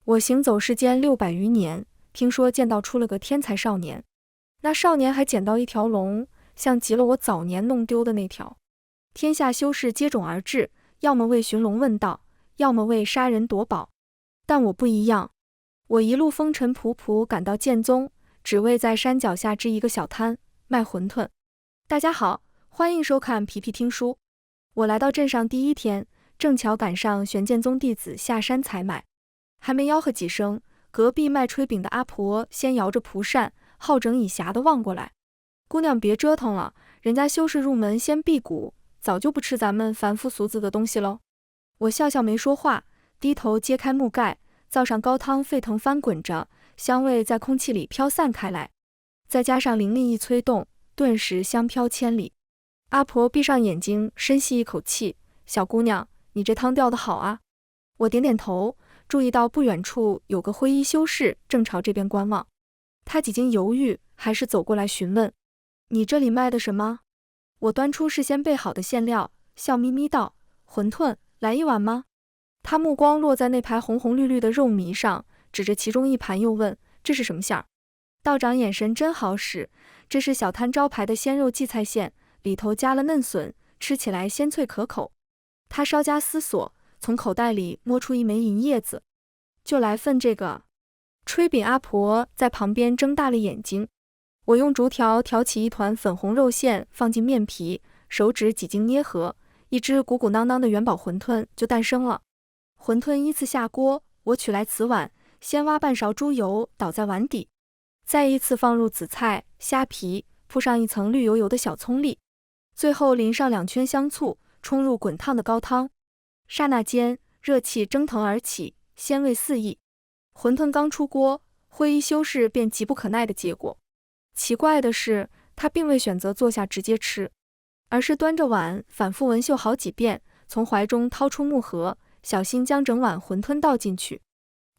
我行走世间600余年，听说剑道出了个天才少年。那少年还捡到一条龙，像极了我早年弄丢的那条。天下修士接踵而至，要么为寻龙问道，要么为杀人夺宝。但我不一样，我一路风尘仆仆赶到剑宗，只为在山脚下支一个小摊，卖馄饨。大家好，欢迎收看皮皮听书。我来到镇上第一天，正巧赶上玄剑宗弟子下山采买，还没吆喝几声，隔壁卖炊饼的阿婆先摇着蒲扇，好整以暇地望过来。姑娘别折腾了，人家修士入门先辟谷，早就不吃咱们凡夫俗子的东西喽。我笑笑没说话，低头揭开木盖，灶上高汤沸腾翻滚着，香味在空气里飘散开来，再加上灵力一催动，顿时香飘千里。阿婆闭上眼睛，深吸一口气，小姑娘，你这汤吊得好啊。我点点头，注意到不远处有个灰衣修士正朝这边观望。他几经犹豫，还是走过来询问，你这里卖的什么？我端出事先备好的馅料，笑眯眯道，馄饨，来一碗吗？他目光落在那排红红绿绿的肉糜上，指着其中一盘又问，这是什么馅儿？道长眼神真好使，这是小摊招牌的鲜肉荠菜馅，里头加了嫩笋，吃起来鲜脆可口。他稍加思索，从口袋里摸出一枚银叶子，就来份这个。炊饼阿婆在旁边睁大了眼睛。我用竹条挑起一团粉红肉馅，放进面皮，手指几经捏合，一只鼓鼓囊囊的元宝馄饨就诞生了。馄饨依次下锅，我取来瓷碗，先挖半勺猪油倒在碗底，再依次放入紫菜、虾皮，铺上一层绿油油的小葱粒，最后淋上2圈香醋，冲入滚烫的高汤。刹那间，热气蒸腾而起，鲜味四溢。馄饨刚出锅，灰衣修士便急不可耐的接过。奇怪的是，他并未选择坐下直接吃，而是端着碗反复闻嗅好几遍，从怀中掏出木盒，小心将整碗馄饨倒进去。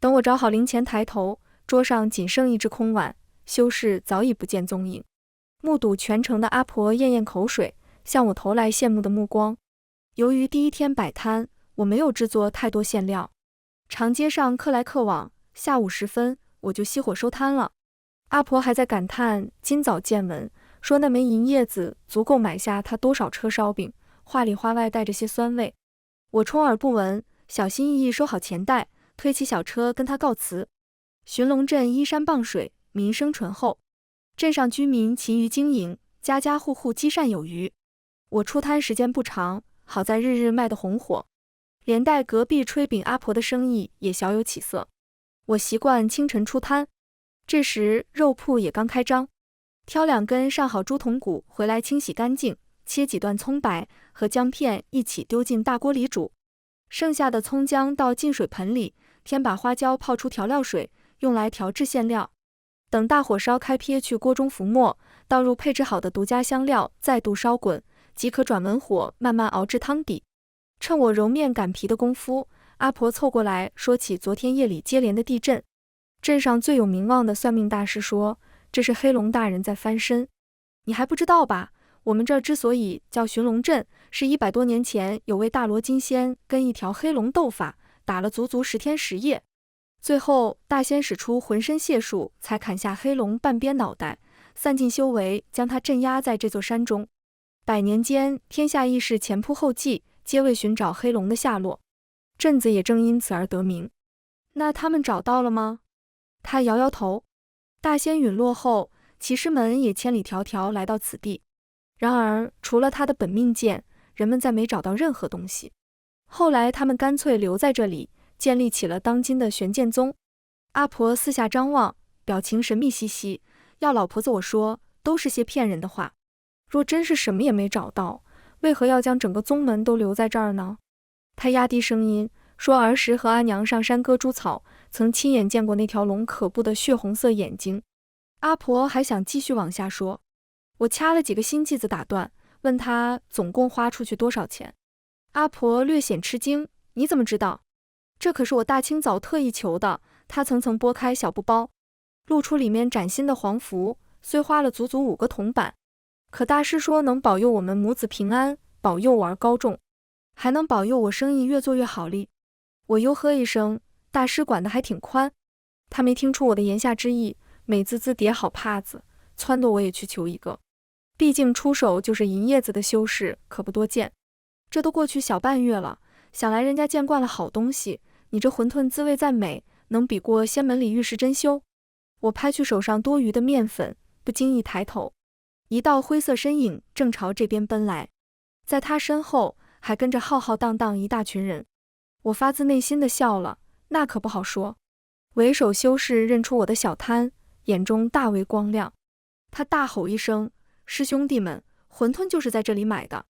等我找好零钱抬头，桌上仅剩一只空碗，修士早已不见踪影。目睹全程的阿婆咽咽口水，向我投来羡慕的目光。由于第一天摆摊，我没有制作太多馅料，长街上客来客往，下午时分我就熄火收摊了。阿婆还在感叹今早见闻，说那枚银叶子足够买下她多少车烧饼，话里话外带着些酸味。我充耳不闻，小心翼翼收好钱袋，推起小车跟他告辞。寻龙镇依山傍水，民生淳厚，镇上居民勤于经营，家家户户积善有余。我出摊时间不长，好在日日卖得红火，连带隔壁炊饼阿婆的生意也小有起色。我习惯清晨出摊，这时肉铺也刚开张，挑2根上好猪筒骨回来清洗干净，切几段葱白和姜片一起丢进大锅里煮，剩下的葱姜倒进水盆里，添把花椒泡出调料水，用来调制馅料。等大火烧开，撇去锅中浮沫，倒入配置好的独家香料，再度烧滚，即可转文火慢慢熬至汤底。趁我揉面擀皮的功夫，阿婆凑过来说起昨天夜里接连的地震。镇上最有名望的算命大师说，这是黑龙大人在翻身。你还不知道吧？我们这儿之所以叫寻龙镇，是100多年前有位大罗金仙跟一条黑龙斗法，打了足足10天10夜，最后大仙使出浑身解数，才砍下黑龙半边脑袋，散尽修为，将他镇压在这座山中。100年间，天下义士前仆后继，皆为寻找黑龙的下落，镇子也正因此而得名。那他们找到了吗？他摇摇头。大仙陨落后，骑士们也千里迢迢来到此地，然而除了他的本命剑，人们再没找到任何东西。后来他们干脆留在这里，建立起了当今的玄剑宗。阿婆四下张望，表情神秘兮兮，要老婆子我说，都是些骗人的话。若真是什么也没找到，为何要将整个宗门都留在这儿呢？他压低声音说，儿时和阿娘上山割猪草，曾亲眼见过那条龙可怖的血红色眼睛。阿婆还想继续往下说，我掐了几个心剂子打断，问他总共花出去多少钱。阿婆略显吃惊，你怎么知道？这可是我大清早特意求的。他层层拨开小布包，露出里面崭新的黄符，虽花了足足5个铜板，可大师说能保佑我们母子平安，保佑我儿高中，还能保佑我生意越做越好哩。我哟呵一声，大师管得还挺宽。他没听出我的言下之意，美滋滋叠好帕子，撺掇我也去求一个。毕竟出手就是银叶子的修士，可不多见。这都过去小半月了，想来人家见惯了好东西，你这馄饨滋味再美，能比过仙门里玉石珍馐？我拍去手上多余的面粉，不经意抬头，一道灰色身影正朝这边奔来，在他身后还跟着浩浩荡荡一大群人。我发自内心的笑了，那可不好说。为首修士认出我的小摊，眼中大为光亮，他大吼一声：“师兄弟们，馄饨就是在这里买的！”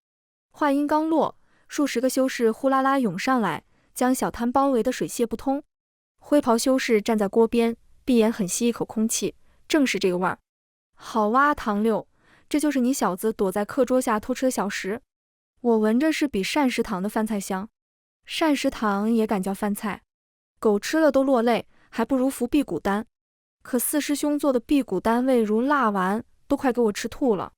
话音刚落，数十个修士呼啦啦涌上来，将小摊包围得水泄不通。灰袍修士站在锅边，闭眼狠吸一口空气，正是这个味儿。好哇，唐六，这就是你小子躲在课桌下偷吃的小食？我闻着是比膳食堂的饭菜香。膳食堂也敢叫饭菜？狗吃了都落泪，还不如服辟谷丹。可四师兄做的辟谷丹味如蜡丸，都快给我吃吐了。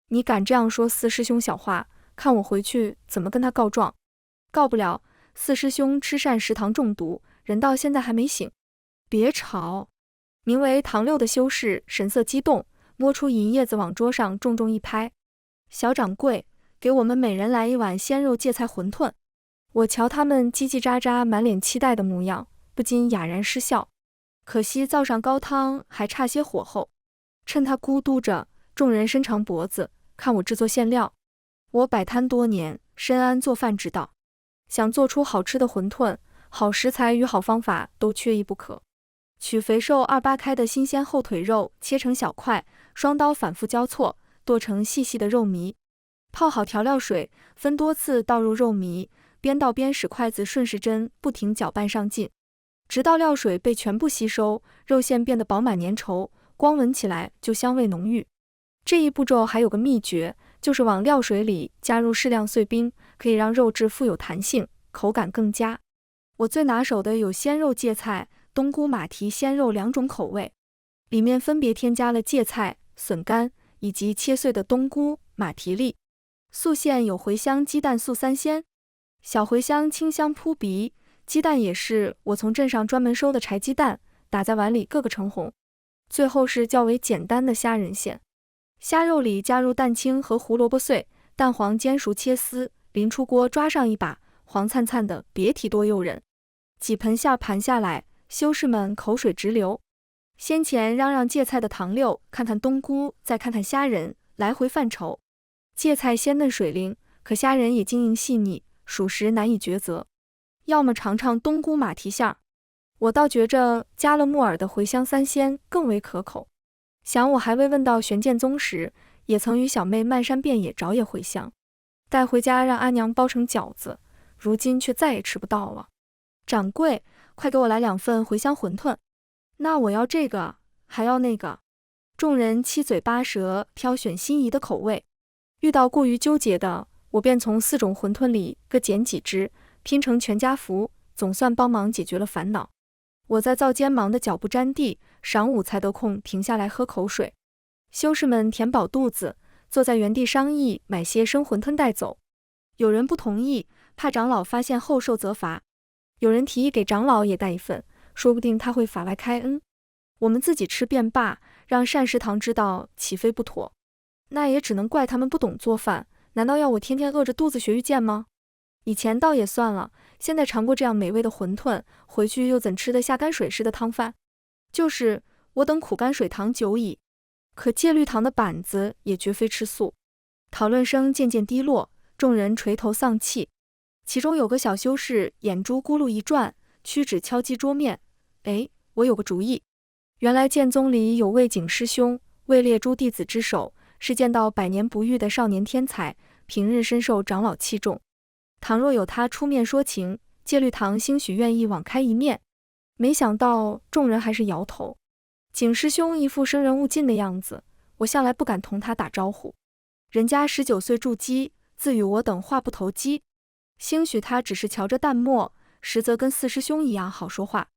你敢这样说四师兄小话，看我回去怎么跟他告状。告不了，四师兄吃膳食堂中毒，人到现在还没醒。别吵！名为唐六的修士神色激动，摸出银叶子往桌上重重一拍：“小掌柜，给我们每人来一碗鲜肉芥菜馄饨。”我瞧他们叽叽喳喳满脸期待的模样，不禁哑然失笑。可惜灶上高汤还差些火候，趁他咕嘟着，众人伸长脖子看我制作馅料。我摆摊多年，深谙做饭之道，想做出好吃的馄饨，好食材与好方法都缺一不可。取肥瘦2-8开的新鲜后腿肉切成小块，双刀反复交错，剁成细细的肉糜。泡好调料水，分多次倒入肉糜，边倒边使筷子顺时针不停搅拌上劲，直到料水被全部吸收，肉馅变得饱满粘稠，光闻起来就香味浓郁。这一步骤还有个秘诀，就是往料水里加入适量碎冰，可以让肉质富有弹性，口感更佳。我最拿手的有鲜肉芥菜、冬菇马蹄鲜肉2种口味，里面分别添加了芥菜、笋干以及切碎的冬菇、马蹄粒。素馅有茴香鸡蛋素3鲜，小茴香清香扑鼻，鸡蛋也是我从镇上专门收的柴鸡蛋，打在碗里个个橙红。最后是较为简单的虾仁馅，虾肉里加入蛋清和胡萝卜碎，蛋黄煎熟切丝，淋出锅抓上一把，黄灿灿的，别提多诱人。几盆馅盘下来，修士们口水直流。先前嚷嚷芥菜的唐六，看看冬菇，再看看虾仁，来回犯愁。芥菜鲜嫩水灵，可虾仁也晶莹细腻，属实难以抉择。要么尝尝冬菇马蹄馅儿，我倒觉着加了木耳的茴香3鲜更为可口。想我还未问到玄剑宗时，也曾与小妹漫山遍野找野茴香，带回家让阿娘包成饺子，如今却再也吃不到了。掌柜，快给我来2份茴香馄饨。那我要这个，还要那个。众人七嘴八舌挑选心仪的口味，遇到过于纠结的，我便从4种馄饨里各捡几只，拼成全家福，总算帮忙解决了烦恼。我在灶间忙得脚不沾地，晌午才得空停下来喝口水。修士们填饱肚子，坐在原地商议买些生馄饨带走。有人不同意，怕长老发现后受责罚；有人提议给长老也带一份，说不定他会法外开恩。我们自己吃便罢，让膳食堂知道岂非不妥。那也只能怪他们不懂做饭，难道要我天天饿着肚子学御剑吗？以前倒也算了，现在尝过这样美味的馄饨，回去又怎吃得下泔水似的汤饭？就是我等苦泔水堂久矣。可戒律堂的板子也绝非吃素。讨论声渐渐低落，众人垂头丧气。其中有个小修士眼珠咕噜一转，屈指敲击桌面：“哎，我有个主意。原来剑宗里有位景师兄，位列诸弟子之首，是剑道百年不遇的少年天才，平日深受长老器重。倘若有他出面说情，戒律堂兴许愿意网开一面。”没想到众人还是摇头。景师兄一副生人勿近的样子，我向来不敢同他打招呼。人家19岁筑基，自与我等话不投机。兴许他只是瞧着淡漠，实则跟四师兄一样好说话。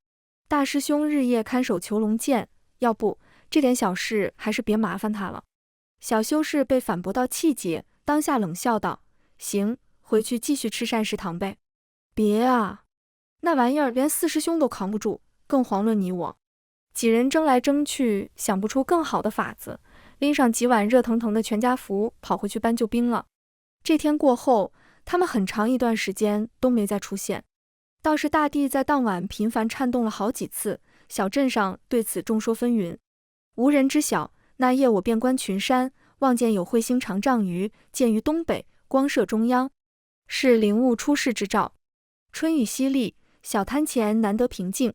大师兄日夜看守囚龙剑，要不这点小事还是别麻烦他了。小修士被反驳到气结，当下冷笑道：“行，回去继续吃膳食堂呗。”别啊！那玩意儿连四师兄都扛不住，更遑论你我。几人争来争去，想不出更好的法子，拎上几碗热腾腾的全家福，跑回去搬救兵了。这天过后，他们很长一段时间都没再出现。倒是大地在当晚频繁颤动了好几次，小镇上对此众说纷纭，无人知晓。那夜我遍观群山，望见有彗星长丈余，见于东北，光射中央，是灵物出世之兆。春雨淅沥，小滩前难得平静。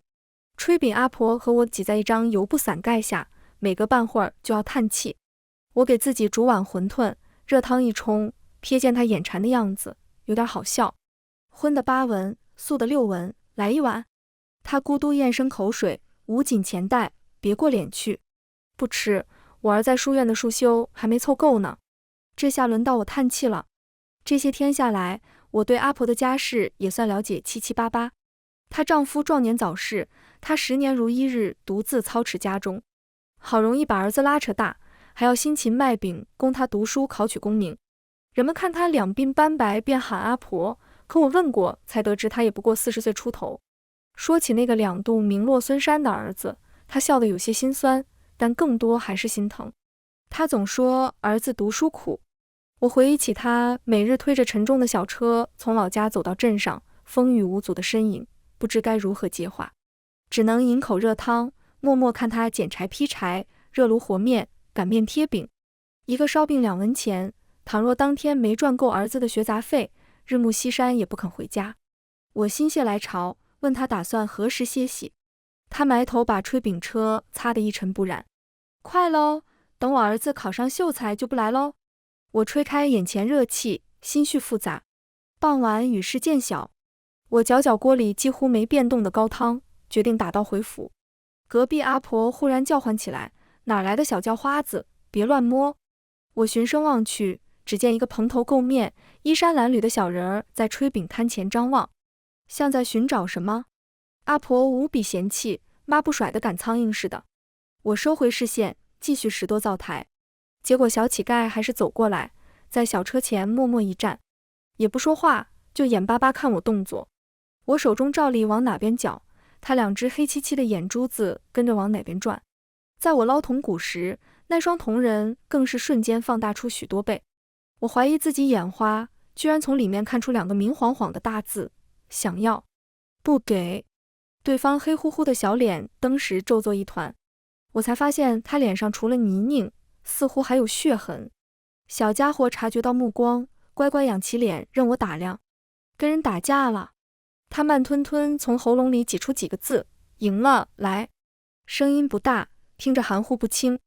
炊饼阿婆和我挤在一张油布伞盖下，每隔半会儿就要叹气。我给自己煮碗馄饨，热汤一冲，瞥见她眼馋的样子，有点好笑。荤的8文，素的6文，来一碗。她咕嘟咽声口水，捂紧钱袋，别过脸去。不吃，我儿在书院的束修还没凑够呢。这下轮到我叹气了。这些天下来，我对阿婆的家事也算了解七七八八。她丈夫壮年早逝，她10年如一日独自操持家中，好容易把儿子拉扯大，还要辛勤卖饼供她读书考取功名。人们看她两鬓斑白便喊阿婆，可我问过才得知她也不过40岁出头。说起那个2度名落孙山的儿子，她笑得有些心酸，但更多还是心疼。她总说儿子读书苦。我回忆起她每日推着沉重的小车从老家走到镇上，风雨无阻的身影，不知该如何接话，只能饮口热汤，默默看她捡柴劈柴，热炉和面，擀面贴饼。一个烧饼2文钱，倘若当天没赚够儿子的学杂费，日暮西山也不肯回家。我心血来潮，问他打算何时歇息。他埋头把炊饼车擦得一尘不染。快喽，等我儿子考上秀才就不来喽。我吹开眼前热气，心绪复杂。傍晚雨势渐小，我搅搅锅里几乎没变动的高汤，决定打道回府。隔壁阿婆忽然叫唤起来，哪来的小叫花子，别乱摸。我循声望去，只见一个蓬头垢面、衣衫褴褛的小人儿在炊饼摊前张望，像在寻找什么。阿婆无比嫌弃，抹不甩的赶苍蝇似的。我收回视线，继续拾掇灶台。结果小乞丐还是走过来，在小车前默默一站，也不说话，就眼巴巴看我动作。我手中照例往哪边搅，他2只黑漆漆的眼珠子跟着往哪边转。在我捞铜鼓时，那双铜人更是瞬间放大出许多倍。我怀疑自己眼花，居然从里面看出2个明晃晃的大字：想要，不给。对方黑乎乎的小脸登时皱作一团，我才发现他脸上除了泥泞，似乎还有血痕。小家伙察觉到目光，乖乖仰起脸任我打量。跟人打架了。他慢吞吞从喉咙里挤出几个字：赢了，来。声音不大，听着含糊不清。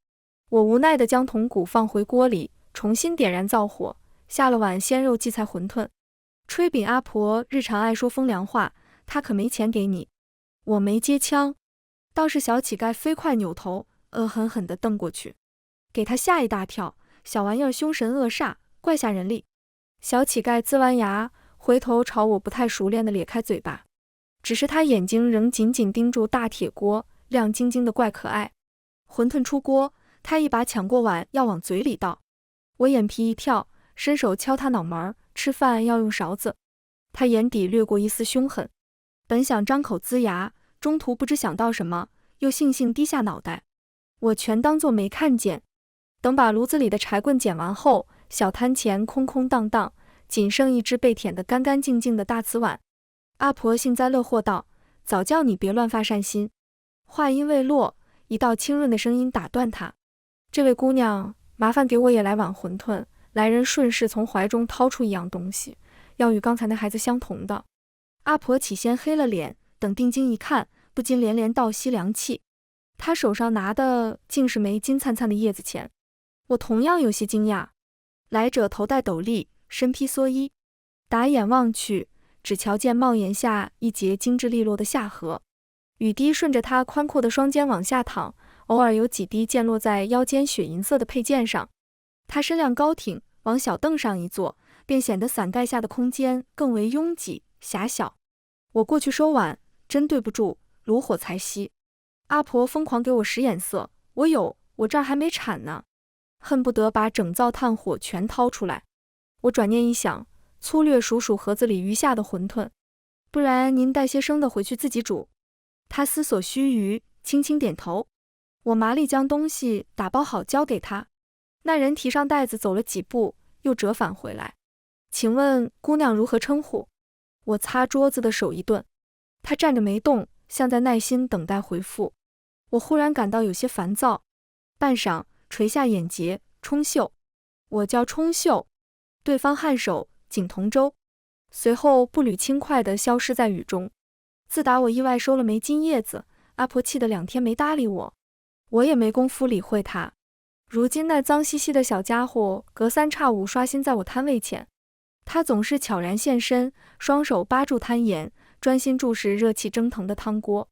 我无奈地将铜鼓放回锅里，重新点燃灶火，下了碗鲜肉荠菜馄饨。炊饼阿婆日常爱说风凉话，她可没钱给你。我没接枪，倒是小乞丐飞快扭头，恶狠狠地瞪过去，给他吓一大跳。小玩意儿凶神恶煞，怪吓人哩。小乞丐呲完牙，回头朝我不太熟练地咧开嘴巴，只是他眼睛仍紧紧盯住大铁锅，亮晶晶的怪可爱。馄饨出锅，他一把抢过碗要往嘴里倒，我眼皮一跳，伸手敲他脑门，吃饭要用勺子。他眼底掠过一丝凶狠，本想张口呲牙，中途不知想到什么，又悻悻低下脑袋。我全当作没看见。等把炉子里的柴棍捡完后，小摊前空空荡荡，仅剩一只被舔得干干净净的大瓷碗。阿婆幸灾乐祸道：早叫你别乱发善心。话音未落，一道清润的声音打断他：这位姑娘，麻烦给我也来碗馄饨。来人顺势从怀中掏出一样东西，要与刚才那孩子相同的。阿婆起先黑了脸，等定睛一看，不禁连连倒吸凉气。她手上拿的竟是枚金灿灿的叶子钱。我同样有些惊讶。来者头戴斗笠，身披蓑衣，打眼望去，只瞧见帽檐下一截精致利落的下颌，雨滴顺着他宽阔的双肩往下淌，偶尔有几滴溅落在腰间血银色的佩剑上。他身量高挺，往小凳上一坐，便显得伞盖下的空间更为拥挤狭小。我过去收碗，真对不住，炉火才熄。阿婆疯狂给我使眼色，我这儿还没铲呢，恨不得把整灶炭火全掏出来。我转念一想，粗略数数盒子里余下的馄饨，不然您带些生的回去自己煮。他思索须臾，轻轻点头。我麻利将东西打包好交给他。那人提上袋子走了几步，又折返回来。请问姑娘如何称呼？我擦桌子的手一顿。他站着没动，像在耐心等待回复。我忽然感到有些烦躁，半晌垂下眼睫，冲秀。我叫冲秀。对方颔首，景同舟。随后步履轻快地消失在雨中。自打我意外收了枚金叶子，阿婆气得2天没搭理我，我也没工夫理会她。如今那脏兮兮的小家伙隔三差五刷新在我摊位前，他总是悄然现身，双手扒住摊沿，专心注视热气蒸腾的汤锅。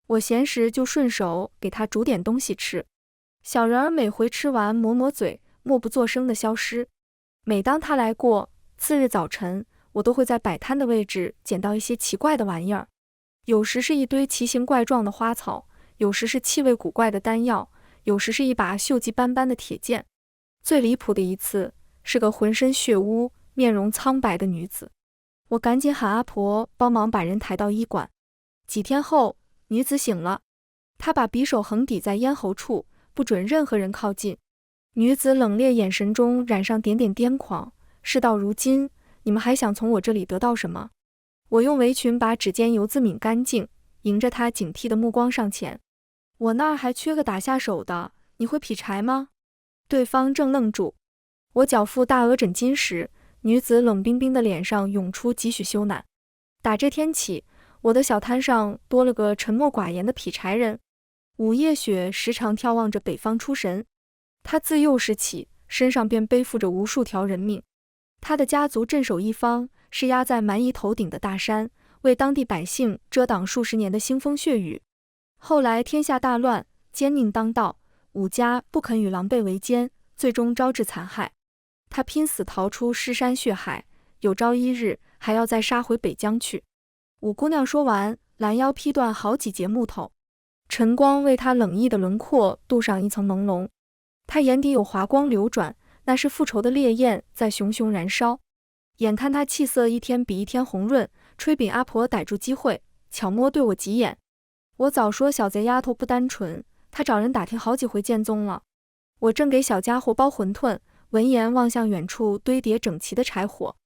我闲时就顺手给他煮点东西吃。小人儿每回吃完抹抹嘴，默不作声地消失。每当他来过，次日早晨，我都会在摆摊的位置捡到一些奇怪的玩意儿，有时是一堆奇形怪状的花草，有时是气味古怪的丹药，有时是一把锈迹斑斑的铁剑。最离谱的一次，是个浑身血污、面容苍白的女子。我赶紧喊阿婆帮忙把人抬到医馆。几天后，女子醒了，她把匕首横抵在咽喉处，不准任何人靠近。女子冷冽眼神中染上点点癫狂。事到如今，你们还想从我这里得到什么？我用围裙把指尖油渍抿干净，迎着她警惕的目光上前。我那儿还缺个打下手的，你会劈柴吗？对方正愣住。我缴付大额诊金时，女子冷冰冰的脸上涌出几许羞赧。打这天起，我的小摊上多了个沉默寡言的劈柴人。午夜雪时常眺望着北方出神。他自幼时起，身上便背负着无数条人命。他的家族镇守一方，是压在蛮夷头顶的大山，为当地百姓遮挡数十年的腥风血雨。后来天下大乱，奸佞当道，武家不肯与狼狈为奸，最终招致残害。他拼死逃出尸山血海，有朝一日还要再杀回北疆去。五姑娘说完，拦腰劈断好几截木头，晨光为她冷意的轮廓镀上一层朦胧。她眼底有华光流转，那是复仇的烈焰在熊熊燃烧。眼看她气色一天比一天红润，炊饼阿婆逮住机会，悄摸对我挤眼。我早说小贼丫头不单纯，她找人打听好几回见踪了。我正给小家伙包馄饨，闻言望向远处堆叠整齐的柴火，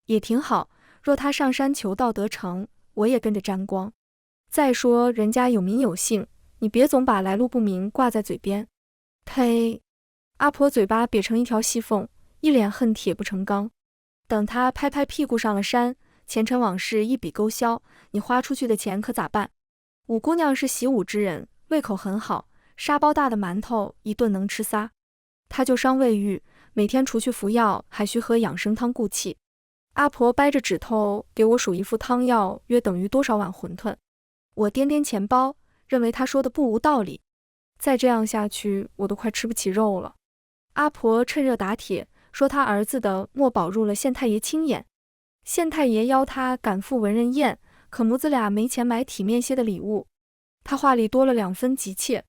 也挺好。若他上山求道得成，我也跟着沾光。再说人家有名有姓，你别总把来路不明挂在嘴边。呸！阿婆嘴巴瘪成一条细缝，一脸恨铁不成钢。等他拍拍屁股上了山，前尘往事一笔勾销，你花出去的钱可咋办？五姑娘是习武之人，胃口很好，沙包大的馒头一顿能吃仨。她就伤胃郁，每天除去服药，还需喝养生汤固气。阿婆掰着指头给我数一副汤药约等于多少碗馄饨。我掂掂钱包，认为她说的不无道理。再这样下去，我都快吃不起肉了。阿婆趁热打铁，说他儿子的墨宝入了县太爷亲眼，县太爷邀他赶赴文人宴，可母子俩没钱买体面些的礼物。他话里多了2分急切。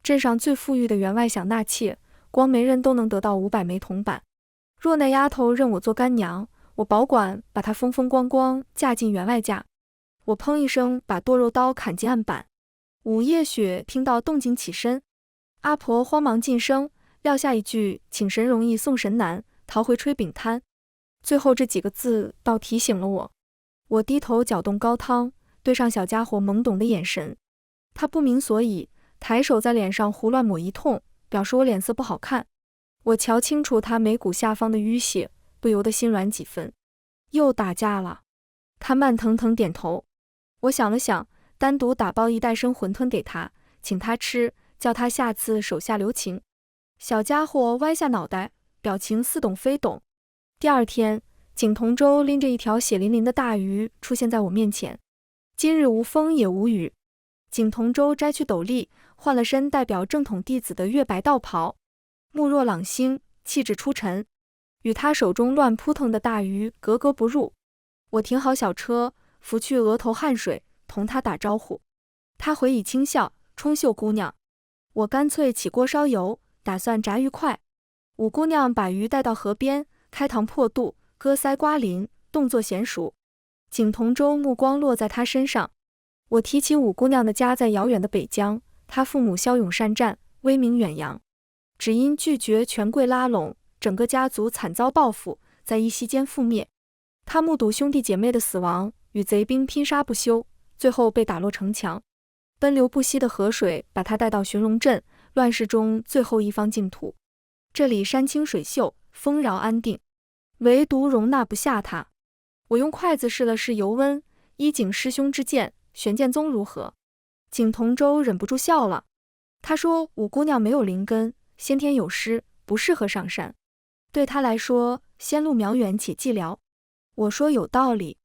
镇上最富裕的员外想纳妾，光媒人都能得到500枚铜板。若那丫头认我做干娘，我保管把她风风光光嫁进员外家。我砰一声把剁肉刀砍进案板。午夜雪听到动静起身，阿婆慌忙噤声，撂下一句请神容易送神难，逃回炊饼摊。最后这几个字倒提醒了我。我低头搅动高汤，对上小家伙懵懂的眼神。他不明所以，抬手在脸上胡乱抹一通，表示我脸色不好看。我瞧清楚他眉骨下方的淤血，不由得心软几分。又打架了？他慢腾腾点头。我想了想，单独打包一袋生馄饨给他，请他吃，叫他下次手下留情。小家伙歪下脑袋，表情似懂非懂。第二天，景同舟拎着一条血淋淋的大鱼出现在我面前。今日无风也无雨。景同舟摘去斗笠，换了身代表正统弟子的月白道袍，目若朗星，气质出尘，与他手中乱扑腾的大鱼格格不入。我停好小车，拂去额头汗水，同他打招呼。他回以轻笑，冲秀姑娘。我干脆起锅烧油，打算炸鱼块。五姑娘把鱼带到河边，开膛破肚，割腮刮鳞，动作娴熟。景同舟目光落在他身上。我提起五姑娘的家在遥远的北疆，她父母骁勇善战，威名远扬，只因拒绝权贵拉拢，整个家族惨遭报复，在一夕间覆灭。他目睹兄弟姐妹的死亡，与贼兵拼杀不休，最后被打落城墙。奔流不息的河水把他带到寻龙镇，乱世中最后一方净土。这里山清水秀，丰饶安定，唯独容纳不下他。我用筷子试了试油温，依景师兄之见，玄剑宗如何？景同舟忍不住笑了。他说五姑娘没有灵根，先天有失，不适合上山。对他来说，仙路渺远且寂寥。我说有道理。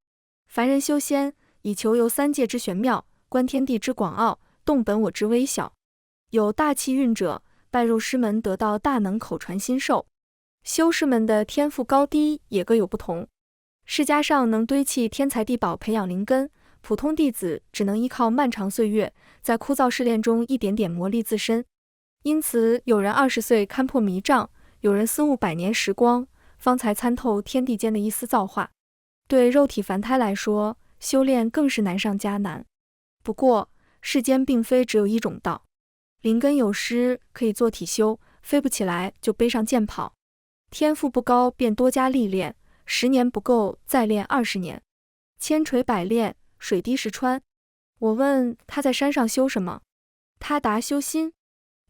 凡人修仙，以求游三界之玄妙，观天地之广奥，动本我之微小。有大气运者，拜入师门，得到大能口传心授。修士们的天赋高低也各有不同。世家上能堆砌天才地宝培养灵根，普通弟子只能依靠漫长岁月，在枯燥试炼中一点点磨砺自身。因此，有人20岁勘破迷障，有人思悟100年时光，方才参透天地间的一丝造化。对肉体凡胎来说，修炼更是难上加难。不过，世间并非只有一种道，灵根有失可以做体修，飞不起来就背上剑跑。天赋不高便多加历练，10年不够再练20年，千锤百炼，水滴石穿。我问他在山上修什么，他答修心。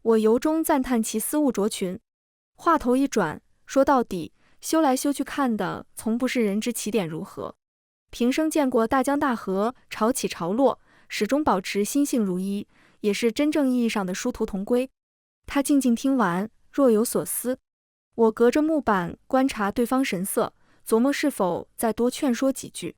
我由衷赞叹其思悟卓群。话头一转，说到底，修来修去看的从不是人之起点如何，平生见过大江大河潮起潮落，始终保持心性如一，也是真正意义上的殊途同归。他静静听完，若有所思。我隔着木板观察对方神色，琢磨是否再多劝说几句。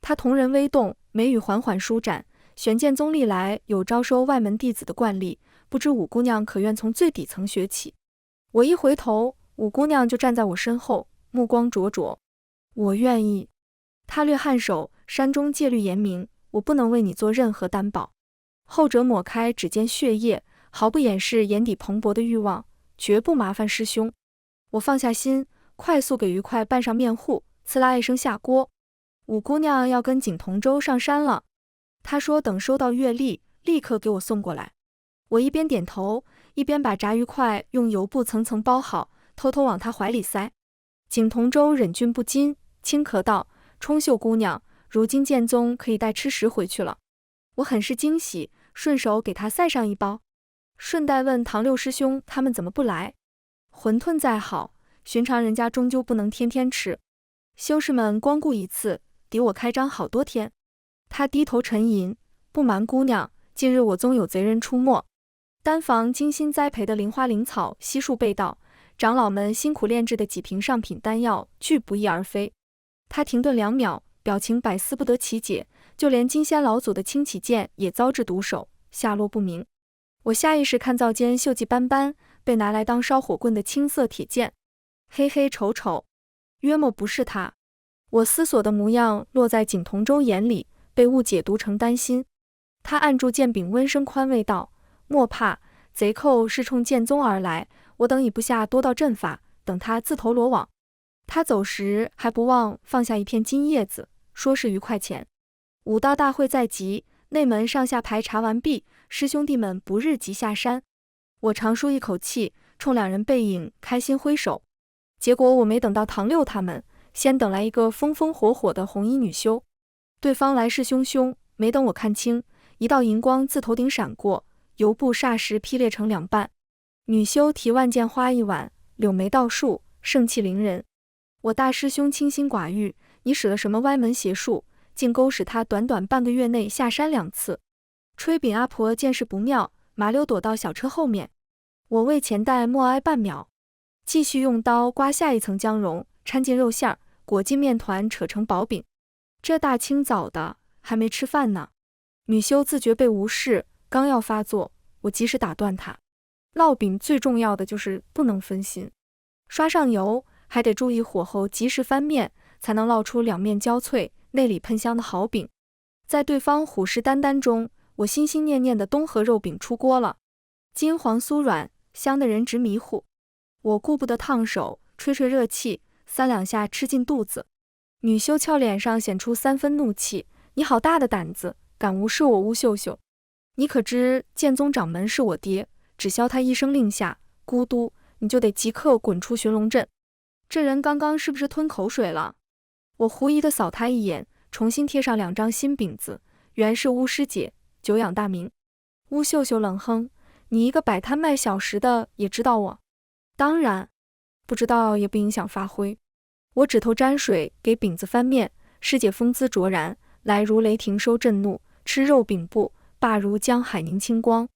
他瞳仁微动，眉宇缓缓舒展。玄剑宗历来有招收外门弟子的惯例，不知五姑娘可愿从最底层学起。我一回头，五姑娘就站在我身后，目光灼灼。我愿意。她略颔首，山中戒律严明，我不能为你做任何担保。后者抹开指尖血液，毫不掩饰眼底蓬勃的欲望，绝不麻烦师兄。我放下心，快速给鱼块拌上面糊，呲啦一声下锅。五姑娘要跟景同舟上山了，她说等收到月历，立刻给我送过来。我一边点头，一边把炸鱼块用油布层层包好，偷偷往她怀里塞。景同舟忍俊不禁，轻咳道：冲秀姑娘，如今剑宗可以带吃食回去了。我很是惊喜，顺手给她塞上一包，顺带问唐六师兄他们怎么不来。馄饨再好，寻常人家终究不能天天吃，修士们光顾一次，抵我开张好多天。他低头沉吟，不瞒姑娘，近日我宗有贼人出没，丹房精心栽培的灵花灵草悉数被盗，长老们辛苦炼制的几瓶上品丹药俱不翼而飞。他停顿2秒，表情百思不得其解，就连金仙老祖的清启剑也遭致毒手，下落不明。我下意识看灶间锈迹斑斑，被拿来当烧火棍的青色铁剑，黑黑丑丑，约莫不是他。我思索的模样落在景同舟眼里，被误解读成担心。他按住剑柄，温声宽慰道：莫怕，贼寇是冲剑宗而来，我等已布下多道阵法，等他自投罗网。他走时还不忘放下一片金叶子，说是1块钱。武道大会在即，内门上下排查完毕，师兄弟们不日即下山。我长舒一口气，冲2人背影开心挥手。结果我没等到唐六他们，先等来一个风风火火的红衣女修。对方来势汹汹，没等我看清，一道银光自头顶闪过，油布霎时劈裂成2半。女修提万剑花一碗，柳眉倒竖，盛气凌人。我大师兄清心寡欲，你使了什么歪门邪术，竟勾使他短短半个月内下山2次？炊饼阿婆见势不妙，麻溜躲到小车后面。我为前代默哀半秒，继续用刀刮下一层姜蓉，掺进肉馅儿，裹进面团，扯成薄饼。这大清早的还没吃饭呢。女修自觉被无视，刚要发作，我及时打断她。烙饼最重要的就是不能分心，刷上油，还得注意火候，及时翻面，才能烙出2面焦脆、内里喷香的好饼。在对方虎视眈眈中，我心心念念的东河肉饼出锅了，金黄酥软，香的人直迷糊。我顾不得烫手，吹吹热气，3两下吃进肚子。女修俏脸上显出3分怒气，你好大的胆子，敢无视我乌秀秀！你可知剑宗掌门是我爹，只消他一声令下，咕嘟，你就得即刻滚出寻龙阵。这人刚刚是不是吞口水了？我狐疑地扫他一眼，重新贴上2张新饼子，原是巫师姐，久仰大名。巫秀秀冷哼，你一个摆摊卖小食的也知道我？当然，不知道也不影响发挥。我指头沾水给饼子翻面，师姐风姿卓然，来如雷霆收震怒，吃肉饼不，罢如江海凝清光。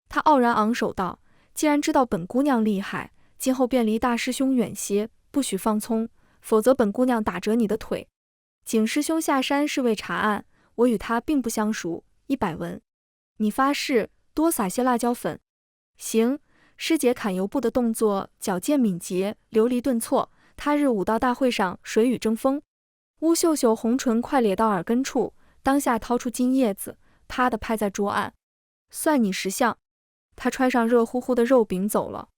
他傲然昂首道，既然知道本姑娘厉害，今后便离大师兄远些，不许放葱，否则本姑娘打折你的腿。景师兄下山是为查案，我与他并不相熟，100文。你发誓多撒些辣椒粉。行，师姐砍油布的动作矫健敏捷，流离顿挫，他日武道大会上谁与争锋？巫秀秀红唇快咧到耳根处，当下掏出金叶子，啪地拍在桌案。算你识相。他揣上热乎乎的肉饼走了。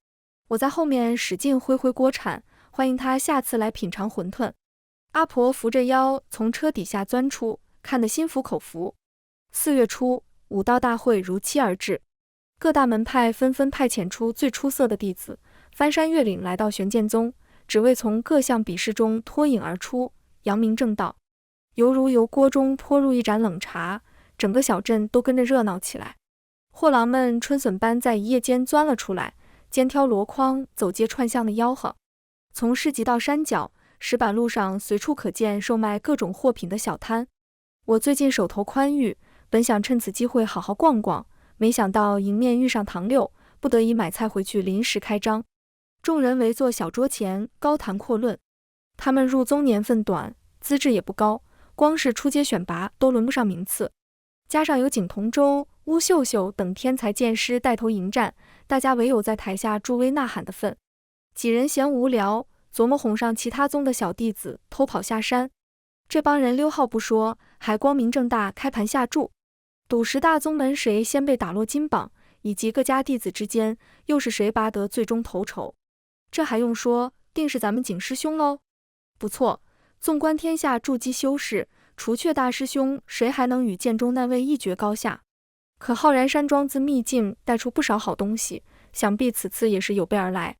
我在后面使劲挥挥锅铲，欢迎他下次来品尝馄饨。阿婆扶着腰从车底下钻出，看得心服口服。4月初，武道大会如期而至，各大门派纷纷派遣出最出色的弟子，翻山越岭来到玄剑宗，只为从各项比试中脱颖而出，扬名正道。犹如油锅中泼入一盏冷茶，整个小镇都跟着热闹起来。货郎们春笋般在一夜间钻了出来，肩挑箩筐，走街串巷的吆喝。从市集到山脚，石板路上随处可见售卖各种货品的小摊。我最近手头宽裕，本想趁此机会好好逛逛，没想到迎面遇上唐六，不得已买菜回去临时开张。众人围坐小桌前，高谈阔论。他们入宗年份短，资质也不高，光是出街选拔都轮不上名次，加上有景同舟、巫秀秀等天才剑师带头迎战，大家唯有在台下助威呐喊的份。几人嫌无聊，琢磨哄上其他宗的小弟子偷跑下山。这帮人溜号不说，还光明正大开盘下注，赌10大宗门谁先被打落金榜，以及各家弟子之间又是谁拔得最终头筹。这还用说，定是咱们景师兄喽。不错，纵观天下筑基修士，除却大师兄，谁还能与剑中那位一决高下？可浩然山庄自秘境带出不少好东西，想必此次也是有备而来。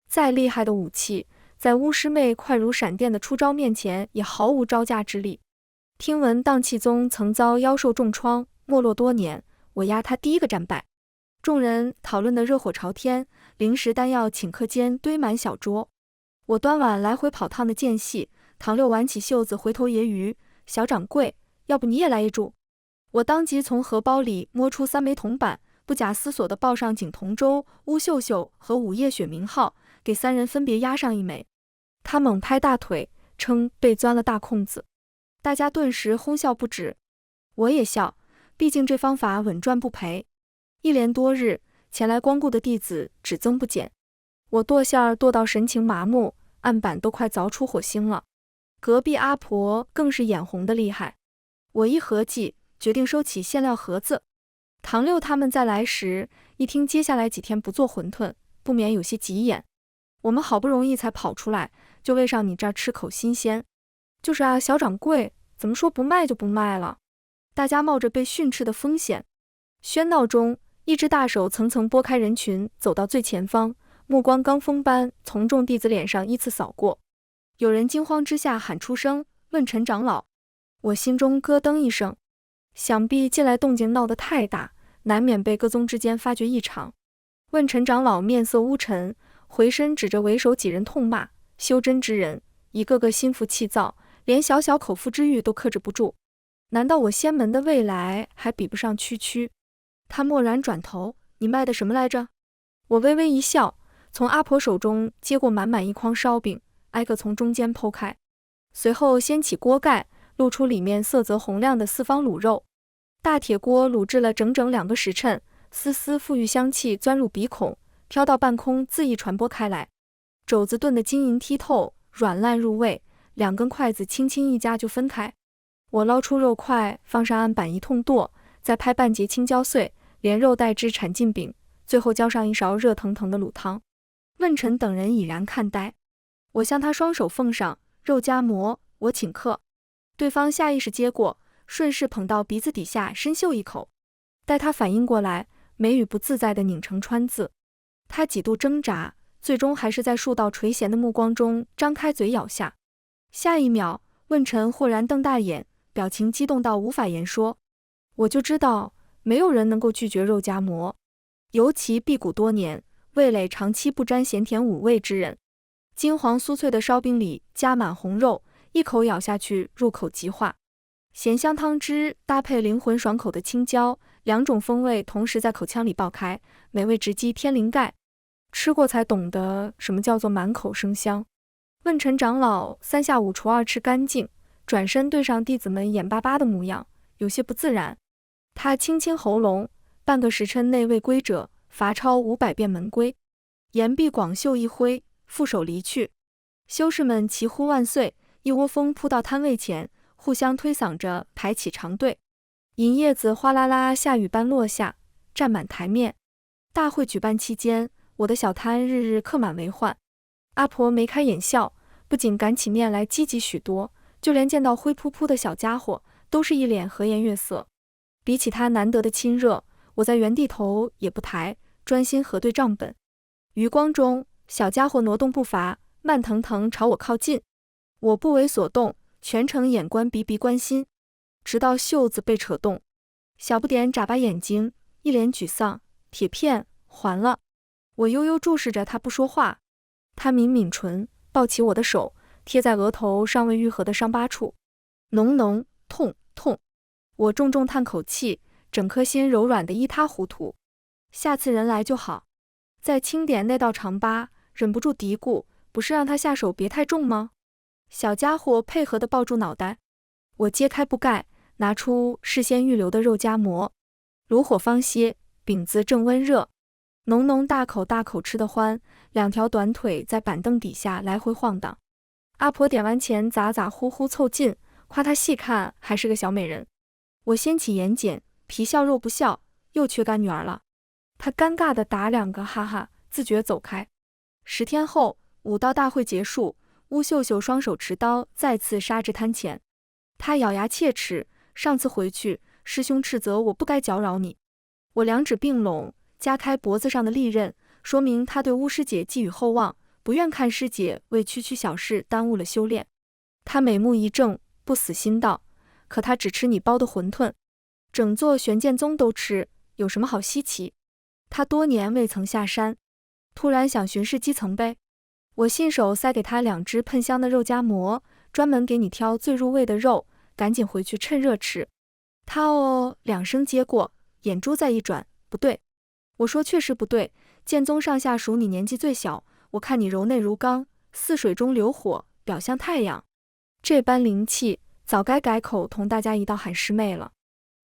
再厉害的武器，在巫师妹快如闪电的出招面前，也毫无招架之力。听闻荡气宗曾遭妖兽重创，没落多年，我压他第一个战败。众人讨论得热火朝天，零食丹药顷刻间堆满小桌。我端碗来回跑烫的间隙，唐六挽起袖子回头揶揄：“小掌柜，要不你也来一注？”我当即从荷包里摸出3枚铜板，不假思索地报上景同舟、巫秀秀和午夜雪名号，给3人分别压上1枚。他猛拍大腿，称被钻了大空子。大家顿时哄笑不止，我也笑，毕竟这方法稳赚不赔。1连多日，前来光顾的弟子只增不减，我剁馅儿剁到神情麻木，案板都快凿出火星了。隔壁阿婆更是眼红的厉害。我一合计，决定收起馅料盒子。唐六他们再来时，一听接下来几天不做馄饨，不免有些急眼。我们好不容易才跑出来，就为上你这儿吃口新鲜。就是啊，小掌柜，怎么说不卖就不卖了？大家冒着被训斥的风险。喧闹中，一只大手层层拨开人群，走到最前方，目光罡风般从众弟子脸上依次扫过。有人惊慌之下喊出声：“问陈长老！”我心中咯噔一声，想必近来动静闹得太大，难免被各宗之间发觉异常。问陈长老面色乌沉，回身指着为首几人痛骂：“修真之人，一个个心浮气躁，连小小口腹之欲都克制不住。难道我仙门的未来还比不上区区？”他蓦然转头：“你卖的什么来着？”我微微一笑，从阿婆手中接过满满一筐烧饼，挨个从中间剖开，随后掀起锅盖，露出里面色泽红亮的4方卤肉。大铁锅卤制了整整2个时辰，丝丝馥郁香气钻入鼻孔，飘到半空恣意传播开来。肘子炖得晶莹剔透，软烂入味，2根筷子轻轻一夹就分开。我捞出肉块，放上案板一通剁，再拍半截青椒碎，连肉带汁铲进饼，最后浇上一勺热腾腾的卤汤。问陈等人已然看呆，我向他双手奉上，肉夹馍，我请客。对方下意识接过，顺势捧到鼻子底下深嗅一口。待他反应过来，眉宇不自在地拧成川字。他几度挣扎，最终还是在数道垂涎的目光中张开嘴咬下。下一秒，问晨豁然瞪大眼，表情激动到无法言说。我就知道，没有人能够拒绝肉夹馍，尤其辟谷多年，味蕾长期不沾咸甜五味之人。金黄酥脆的烧饼里加满红肉，一口咬下去，入口即化。咸香汤汁搭配灵魂爽口的青椒，两种风味同时在口腔里爆开，美味直击天灵盖。吃过才懂得什么叫做满口生香。问陈长老三下五除二吃干净，转身对上弟子们眼巴巴的模样，有些不自然。他清清喉咙，半个时辰内未归者，罚抄500遍门规。言毕，广袖一挥，负手离去。修士们齐呼万岁，一窝蜂扑到摊位前，互相推搡着排起长队。银叶子哗啦啦下雨般落下，占满台面。大会举办期间，我的小摊日日客满为患。阿婆眉开眼笑，不仅赶起面来积极许多，就连见到灰扑扑的小家伙，都是一脸和颜悦色。比起他难得的亲热，我在原地头也不抬，专心核对账本。余光中，小家伙挪动步伐，慢腾腾朝我靠近。我不为所动，全程眼观鼻鼻关心，直到袖子被扯动。小不点眨巴眼睛，一脸沮丧。铁片还了。我悠悠注视着他不说话。他抿抿唇，抱起我的手，贴在额头尚未愈合的伤疤处。浓浓痛痛。我重重叹口气，整颗心柔软得一塌糊涂。下次人来就好。再清点那道长疤，忍不住嘀咕，不是让他下手别太重吗？小家伙配合地抱住脑袋。我揭开布盖，拿出事先预留的肉夹馍。炉火方歇，饼子正温热。浓浓大口大口吃得欢，两条短腿在板凳底下来回晃荡。阿婆点完前咋咋呼呼凑近，夸她细看还是个小美人。我掀起眼睑，皮笑肉不笑，又缺干女儿了。她尴尬地打2个哈哈，自觉走开。10天后，武道大会结束，乌秀秀双手持刀再次杀至摊前。她咬牙切齿，上次回去，师兄斥责我不该搅扰你。我两指并拢，夹开脖子上的利刃，说明他对巫师姐寄予厚望，不愿看师姐为区区小事耽误了修炼。他美目一正，不死心道：可他只吃你包的馄饨，整座玄剑宗都吃，有什么好稀奇？他多年未曾下山，突然想巡视基层呗。我信手塞给他2只喷香的肉夹馍，专门给你挑最入味的肉，赶紧回去趁热吃。他哦2声接过，眼珠再一转，不对。我说确实不对，剑宗上下属你年纪最小，我看你柔内如钢，似水中流火，表像太阳，这般灵气，早该改口同大家一道喊师妹了。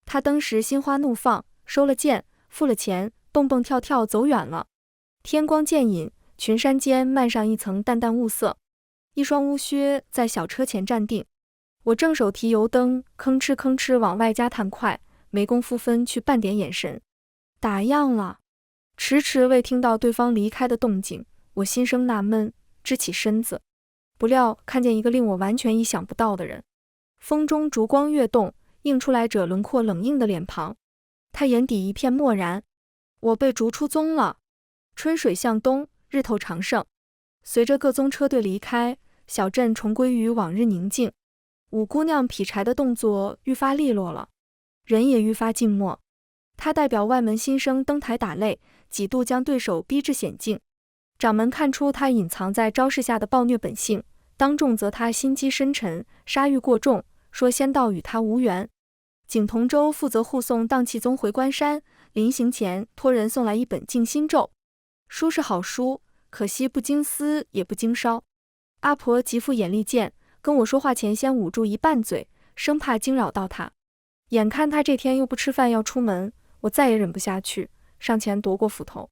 他当时心花怒放，收了剑，付了钱，蹦蹦跳跳走远了。天光渐隐，群山间漫上一层淡淡雾色，一双乌靴在小车前站定。我正手提油灯，吭哧吭哧往外加炭块，没工夫分去半点眼神。打烊了。迟迟未听到对方离开的动静，我心生纳闷，支起身子，不料看见一个令我完全意想不到的人。风中烛光跃动，映出来者轮廓冷硬的脸庞，他眼底一片漠然。我被逐出宗了。春水向东，日头长盛。随着各宗车队离开，小镇重归于往日宁静。五姑娘劈柴的动作愈发利落了，人也愈发静默。她代表外门新生登台打擂，几度将对手逼至险境。掌门看出他隐藏在招式下的暴虐本性，当众责他心机深沉，杀欲过重，说仙道与他无缘。景同舟负责护送荡气宗回关山，临行前托人送来一本静心咒。书是好书，可惜不经思也不经烧。阿婆极富眼力见，跟我说话前先捂住一半嘴，生怕惊扰到他。眼看他这天又不吃饭要出门，我再也忍不下去，上前夺过斧头。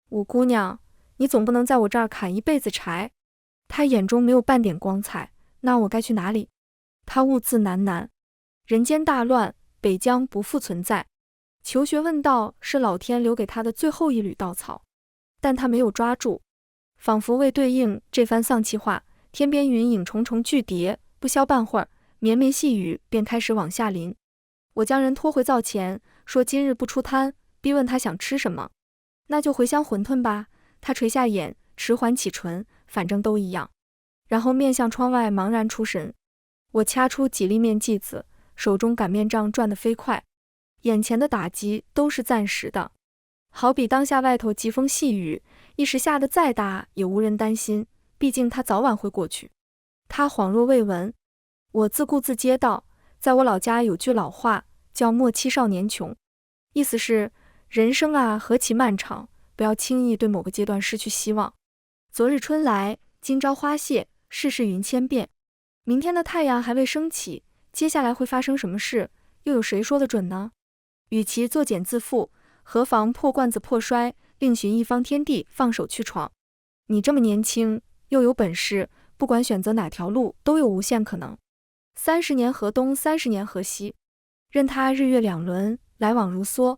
五姑娘，你总不能在我这儿砍一辈子柴。他眼中没有半点光彩，那我该去哪里？他兀自喃喃，人间大乱，北疆不复存在。求学问道是老天留给他的最后一缕稻草，但他没有抓住。仿佛为对应这番丧气话，天边云影重重聚叠，不消半会儿，绵绵细雨便开始往下淋。我将人拖回灶前，说今日不出摊，逼问他想吃什么。那就茴香馄饨吧。他垂下眼，迟缓起唇，反正都一样。然后面向窗外茫然出神。我掐出几粒面剂子，手中擀面杖转得飞快。眼前的打击都是暂时的，好比当下外头疾风细雨，一时下得再大也无人担心，毕竟它早晚会过去。他恍若未闻，我自顾自接道，在我老家有句老话叫莫欺少年穷，意思是人生啊何其漫长，不要轻易对某个阶段失去希望。昨日春来，今朝花谢，世事云千变。明天的太阳还未升起，接下来会发生什么事，又有谁说得准呢？与其作茧自缚，何妨破罐子破摔，另寻一方天地，放手去闯。你这么年轻，又有本事，不管选择哪条路，都有无限可能。30年河东，30年河西，任他日月两轮，来往如梭。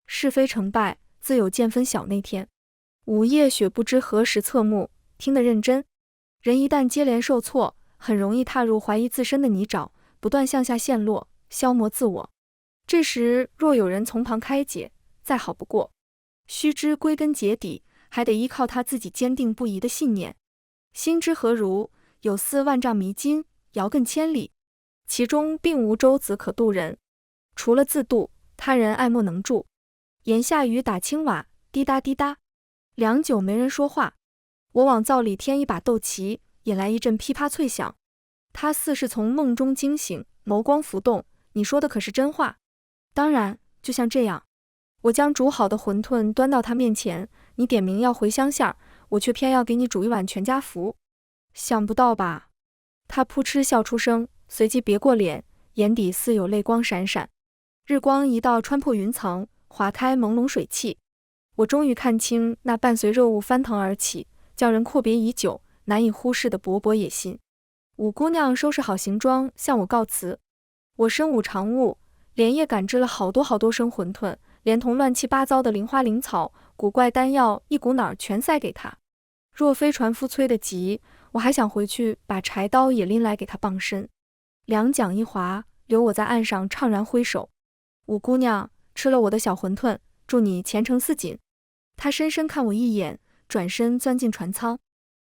是非成败，自有见分晓那天。午夜雪不知何时侧目，听得认真。人一旦接连受挫，很容易踏入怀疑自身的泥沼，不断向下陷落，消磨自我。这时若有人从旁开解，再好不过。须知归根结底，还得依靠他自己坚定不移的信念。心之何如，有似万丈迷津，遥亘千里，其中并无舟子可渡人，除了自渡，他人爱莫能助。檐下雨打青瓦，滴答滴答。良久没人说话，我往灶里添一把豆萁，引来一阵噼啪脆响。他似是从梦中惊醒，眸光浮动，你说的可是真话？当然，就像这样。我将煮好的馄饨端到他面前，你点名要茴香馅儿，我却偏要给你煮一碗全家福。想不到吧？他扑哧笑出声，随即别过脸，眼底似有泪光闪闪。日光一道穿破云层，划开朦胧水汽。我终于看清那伴随热雾翻腾而起，叫人阔别已久，难以忽视的勃勃野心。五姑娘收拾好行装，向我告辞。我身无长物，连夜赶制了好多升馄饨，连同乱七八糟的灵花灵草、古怪丹药，一股脑儿全塞给他。若非船夫催得急，我还想回去把柴刀也拎来给他傍身。两桨一划，留我在岸上怅然挥手。五姑娘，吃了我的小馄饨，祝你前程似锦。她深深看我一眼，转身钻进船舱。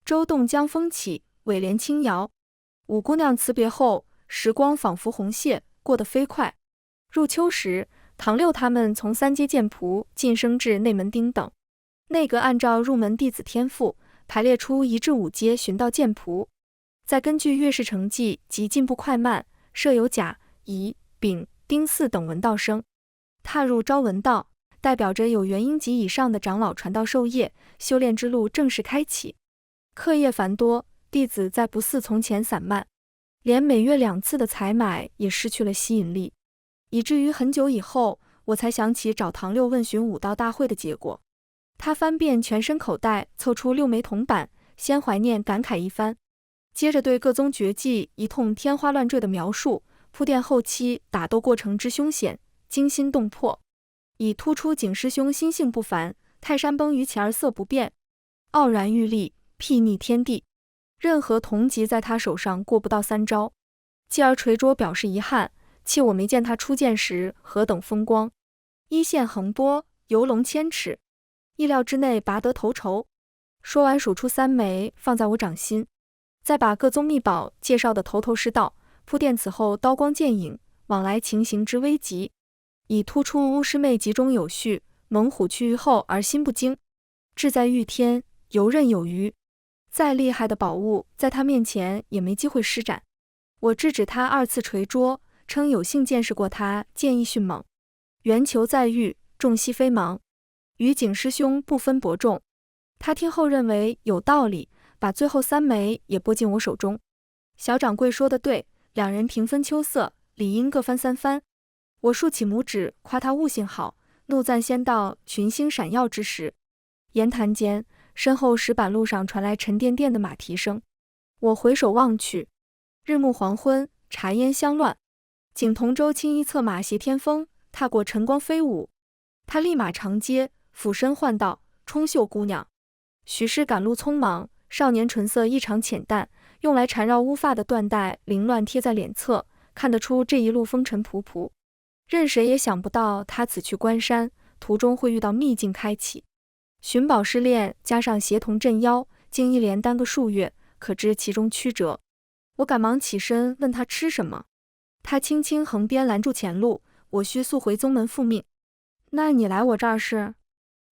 舟动江风起，尾帘轻摇。五姑娘辞别后，时光仿佛红蟹，过得飞快。入秋时，唐六他们从三阶剑仆晋升至内门丁等。内阁按照入门弟子天赋排列出1至5阶寻道剑仆，再根据月事成绩及进步快慢，设有甲、乙、丙、丁巳等文道生。踏入朝文道，代表着有元婴级以上的长老传道授业，修炼之路正式开启。课业繁多，弟子再不似从前散漫，连每月2次的采买也失去了吸引力，以至于很久以后，我才想起找唐六问询武道大会的结果。他翻遍全身口袋，凑出6枚铜板，先怀念感慨一番，接着对各宗绝技一通天花乱坠的描述，铺垫后期打斗过程之凶险，惊心动魄，以突出景师兄心性不凡，泰山崩于前而色不变，傲然玉立，睥睨天地。任何同级在他手上过不到3招，继而垂桌表示遗憾，气我没见他出剑时何等风光，一线横波，游龙千尺，意料之内拔得头筹。说完数出3枚放在我掌心，再把各宗秘宝介绍得头头是道，铺垫此后刀光剑影，往来情形之危急，以突出巫师妹集中有序，猛虎去于后而心不惊，志在御天，游刃有余。再厉害的宝物在他面前也没机会施展。我制止他2次捶桌，称有幸见识过他剑意迅猛，圆球在御，重息非盲，与景师兄不分伯仲。他听后认为有道理，把最后3枚也拨进我手中。小掌柜说得对，两人平分秋色，理应各翻3番。我竖起拇指夸他悟性好，怒赞仙道群星闪耀之时。言谈间，身后石板路上传来沉甸甸的马蹄声。我回首望去，日暮黄昏，茶烟香乱，景同舟轻衣策马挟天风，踏过晨光飞舞。他立马长街，俯身唤道：“冲秀姑娘。”许是赶路匆忙，少年唇色异常浅淡，用来缠绕乌发的缎带凌乱贴在脸侧，看得出这一路风尘仆仆。任谁也想不到他此去关山，途中会遇到秘境开启。寻宝试炼加上协同镇妖，竟一连耽搁数月，可知其中曲折。我赶忙起身问他吃什么，他轻轻横鞭拦住前路，我须速回宗门复命。那你来我这儿是？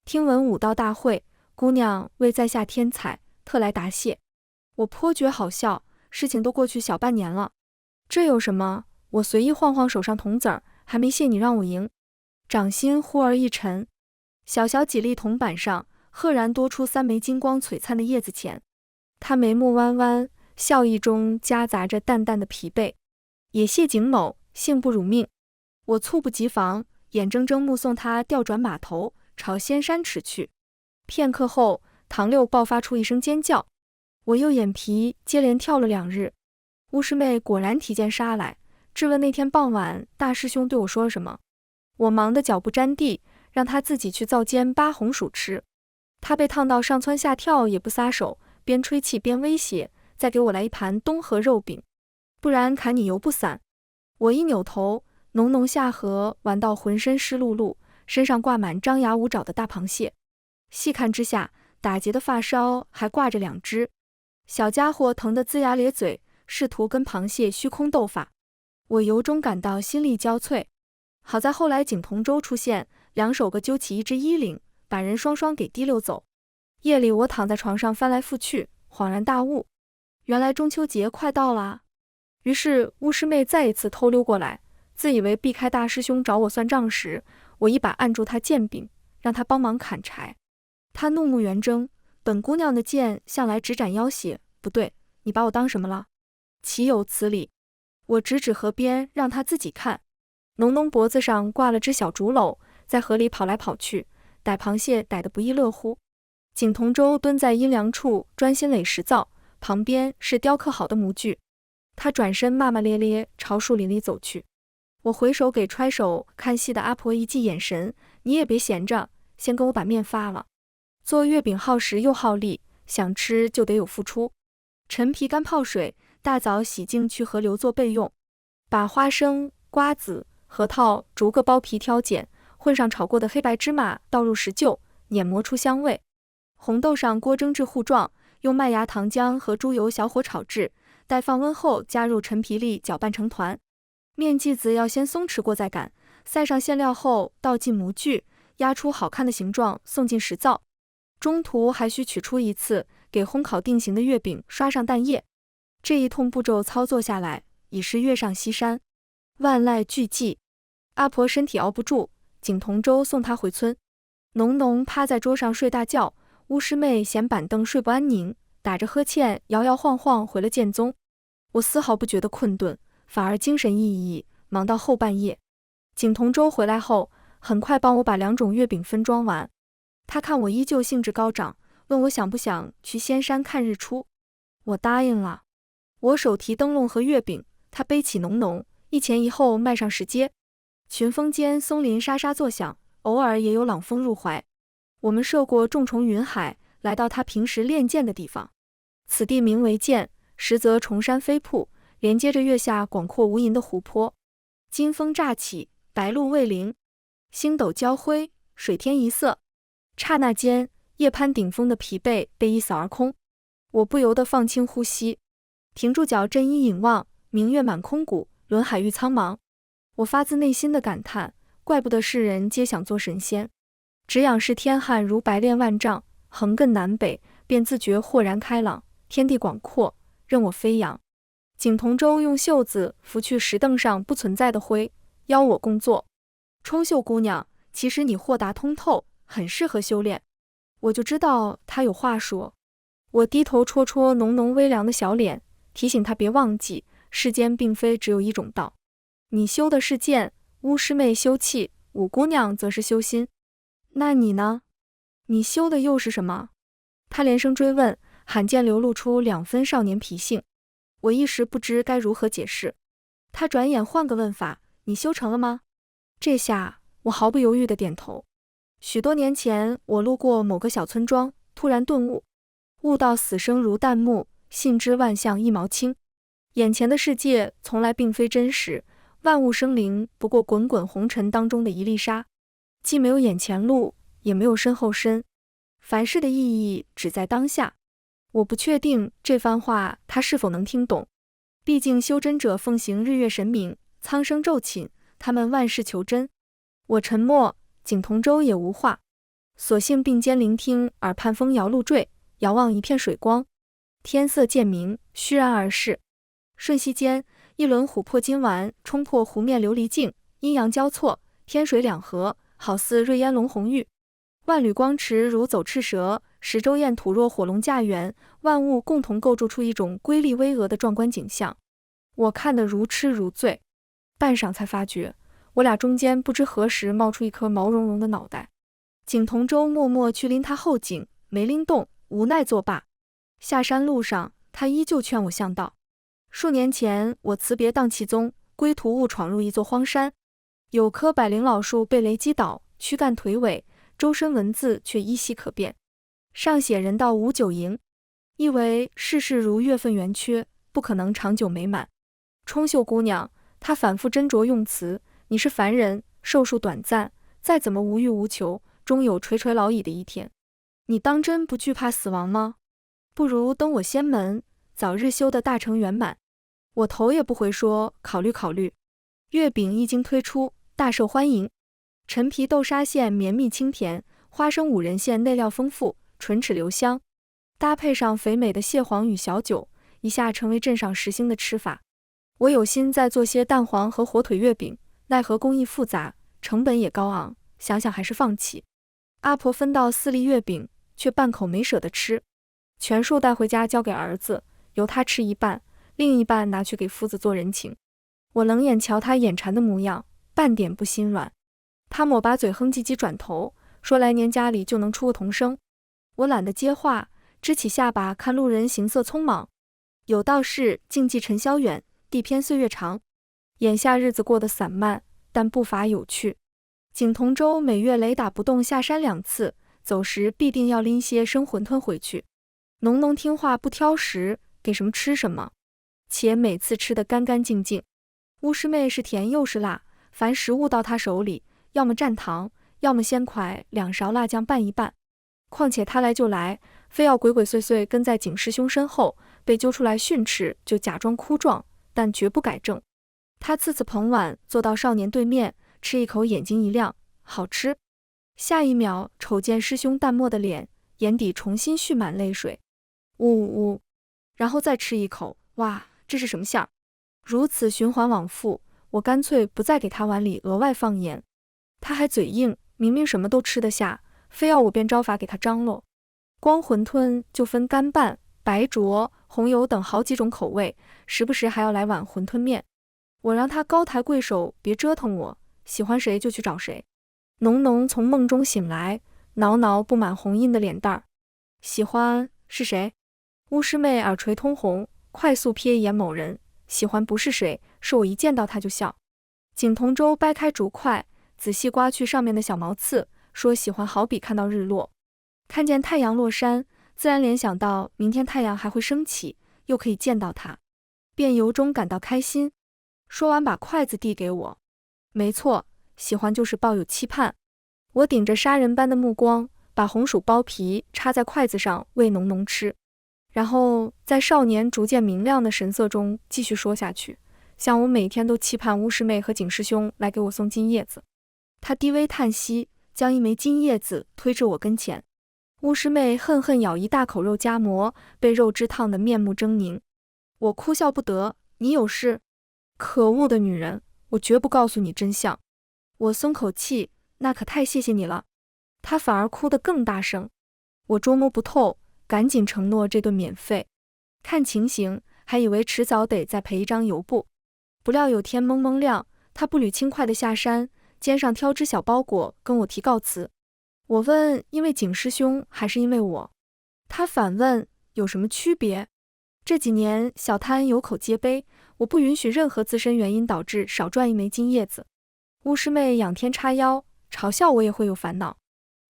听闻武道大会，姑娘为在下添彩，特来答谢。我颇觉好笑，事情都过去小半年了，这有什么？我随意晃晃手上铜子儿，还没谢你让我赢。掌心忽而一沉，小小几粒铜板上赫然多出3枚金光璀璨的叶子钱。他眉目弯弯，笑意中夹杂着淡淡的疲惫。也谢景某，幸不辱命。我猝不及防，眼睁睁目送他调转马头，朝仙山驰去。片刻后，唐六爆发出一声尖叫，我右眼皮接连跳了2日。巫师妹果然提剑杀来，质问那天傍晚大师兄对我说了什么。我忙得脚不沾地，让他自己去灶间扒红薯吃。他被烫到上蹿下跳也不撒手，边吹气边威胁，再给我来一盘东河肉饼，不然砍你犹不散。我一扭头，浓浓下颌玩到浑身湿漉漉，身上挂满张牙舞爪的大螃蟹。细看之下，打结的发梢还挂着2只。小家伙疼得龇牙咧嘴，试图跟螃蟹虚空斗法。我由衷感到心力交瘁。好在后来景同舟出现，2手个揪起一只衣领，把人双双给提溜走。夜里我躺在床上翻来覆去，恍然大悟，原来中秋节快到了。于是巫师妹再一次偷溜过来，自以为避开大师兄找我算账时，我一把按住她剑柄，让她帮忙砍柴。她怒目圆睁，本姑娘的剑向来只斩要挟，不对，你把我当什么了？岂有此理！我指指河边，让她自己看。农农脖子上挂了只小竹篓，在河里跑来跑去，逮螃蟹逮得不亦乐乎。景同舟蹲在阴凉处专心垒石灶，旁边是雕刻好的模具。他转身骂骂咧咧朝树林里走去。我回首给揣手看戏的阿婆一记眼神，你也别闲着，先跟我把面发了。做月饼耗时又耗力，想吃就得有付出。陈皮干泡水，大早洗净去河流做备用。把花生、瓜子、核桃逐个剥皮挑拣，混上炒过的黑白芝麻，倒入石臼，碾磨出香味。红豆上锅蒸至糊状，用麦芽糖浆和猪油小火炒制，待放温后加入陈皮粒搅拌成团。面剂子要先松弛过再擀，塞上馅料后倒进模具，压出好看的形状送进石灶。中途还需取出一次，给烘烤定型的月饼刷上蛋液。这一通步骤操作下来，已是月上西山，万籁俱寂。阿婆身体熬不住，景同舟送她回村。农农趴在桌上睡大觉，巫师妹嫌板凳睡不安宁，打着呵欠摇摇晃晃回了剑宗。我丝毫不觉得困顿，反而精神奕奕，忙到后半夜。景同舟回来后，很快帮我把2种月饼分装完。他看我依旧兴致高涨，问我想不想去仙山看日出。我答应了。我手提灯笼和月饼，他背起农农，一前一后迈上石阶。群峰间松林沙沙作响，偶尔也有朗风入怀。我们涉过重重云海，来到他平时练剑的地方。此地名为涧，实则重山飞瀑，连接着月下广阔无垠的湖泊。金风乍起，白露未临，星斗交辉，水天一色。刹那间，夜攀顶峰的疲惫被一扫而空。我不由得放轻呼吸，停住脚，振衣引望，明月满空谷，轮海域苍茫。我发自内心的感叹，怪不得世人皆想做神仙。只仰视天汉如白练万丈，横亘南北，便自觉豁然开朗，天地广阔，任我飞扬。景同舟用袖子拂去石凳上不存在的灰，邀我共坐。冲秀姑娘，其实你豁达通透，很适合修炼。我就知道他有话说。我低头戳戳浓浓微凉的小脸，提醒他别忘记，世间并非只有一种道。你修的是剑，巫师妹修气，五姑娘则是修心。那你呢？你修的又是什么？他连声追问，罕见流露出2分少年脾性。我一时不知该如何解释。他转眼换个问法，你修成了吗？这下我毫不犹豫地点头。许多年前，我路过某个小村庄，突然顿悟，悟到死生如旦暮，信之万象一毛轻。眼前的世界从来并非真实，万物生灵不过滚滚红尘当中的一粒沙，既没有眼前路，也没有身后身。凡事的意义只在当下。我不确定这番话他是否能听懂，毕竟修真者奉行日月神明，苍生骤寝，他们万事求真。我沉默，景同舟也无话，索性并肩聆听，耳畔风摇露坠，遥望一片水光。天色渐明，虚然而逝。瞬息间，一轮琥珀金丸冲破湖面琉璃镜，阴阳交错，天水两合，好似瑞烟龙红玉。万缕光池如走赤蛇，十洲焰土若火龙驾辕，万物共同构筑出一种瑰丽巍峨的壮观景象。我看得如痴如醉，半晌才发觉，我俩中间不知何时冒出一颗毛茸茸的脑袋。景同舟默默去拎他后颈，没拎动，无奈作罢。下山路上，他依旧劝我向道。数年前，我辞别荡气宗，归途误闯入一座荒山，有棵百灵老树被雷击倒，躯干腿尾，周身文字却依稀可辨，上写人道无久盈，意为世事如月份圆缺，不可能长久美满。冲秀姑娘，她反复斟酌用词，你是凡人，寿数短暂，再怎么无欲无求，终有垂垂老矣的一天。你当真不惧怕死亡吗？不如登我仙门，早日修得大成圆满。我头也不回说，考虑考虑。月饼一经推出，大受欢迎。陈皮豆沙馅绵密清甜，花生五仁馅内料丰富，唇齿留香，搭配上肥美的蟹黄与小酒，一下成为镇上时兴的吃法。我有心再做些蛋黄和火腿月饼，奈何工艺复杂，成本也高昂，想想还是放弃。阿婆分到4粒月饼，却半口没舍得吃，全数带回家交给儿子，由他吃一半，另一半拿去给夫子做人情。我冷眼瞧他眼馋的模样，半点不心软。他抹把嘴哼唧唧转头，说来年家里就能出个童生。我懒得接话，支起下巴看路人行色匆忙。有道是静寂尘嚣远，地偏岁月长。眼下日子过得散漫，但不乏有趣。景同舟每月雷打不动下山2次，走时必定要拎些生馄饨回去。农农听话不挑食，给什么吃什么，且每次吃得干干净净。巫师妹是甜又是辣，凡食物到她手里，要么蘸糖，要么鲜蒯2勺辣酱拌一拌。况且他来就来，非要鬼鬼祟祟跟在景师兄身后，被揪出来训斥就假装哭状，但绝不改正。他次次捧碗坐到少年对面，吃一口眼睛一亮，好吃。下一秒瞅见师兄淡漠的脸，眼底重新蓄满泪水，呜呜呜，然后再吃一口，哇，这是什么馅儿？如此循环往复，我干脆不再给他碗里额外放盐。他还嘴硬，明明什么都吃得下，非要我变招法给他张罗。光馄饨就分干拌、白灼、红油等好几种口味，时不时还要来碗馄饨面。我让他高抬贵手，别折腾我，喜欢谁就去找谁。浓浓从梦中醒来，挠挠布满红印的脸蛋儿。喜欢是谁？巫师妹耳垂通红，快速瞥一眼某人，喜欢不是谁，是我一见到他就笑。景同舟掰开竹筷，仔细刮去上面的小毛刺，说喜欢好比看到日落，看见太阳落山，自然联想到明天太阳还会升起，又可以见到他，便由衷感到开心。说完把筷子递给我。没错，喜欢就是抱有期盼。我顶着杀人般的目光，把红薯剥皮插在筷子上喂浓浓吃，然后在少年逐渐明亮的神色中继续说下去，像我每天都期盼巫师妹和景师兄来给我送金叶子。他低微叹息，将一枚金叶子推至我跟前。巫师妹恨恨咬一大口肉夹馍，被肉汁烫得面目狰狞。我哭笑不得，你有事？可恶的女人，我绝不告诉你真相。我松口气，那可太谢谢你了。她反而哭得更大声。我捉摸不透，赶紧承诺这顿免费。看情形，还以为迟早得再赔一张油布。不料有天蒙蒙亮，她步履轻快地下山，肩上挑只小包裹跟我提告辞。我问因为景师兄还是因为我？她反问有什么区别？这几年小摊有口皆碑，我不允许任何自身原因导致少赚一枚金叶子。巫师妹仰天叉腰，嘲笑我也会有烦恼。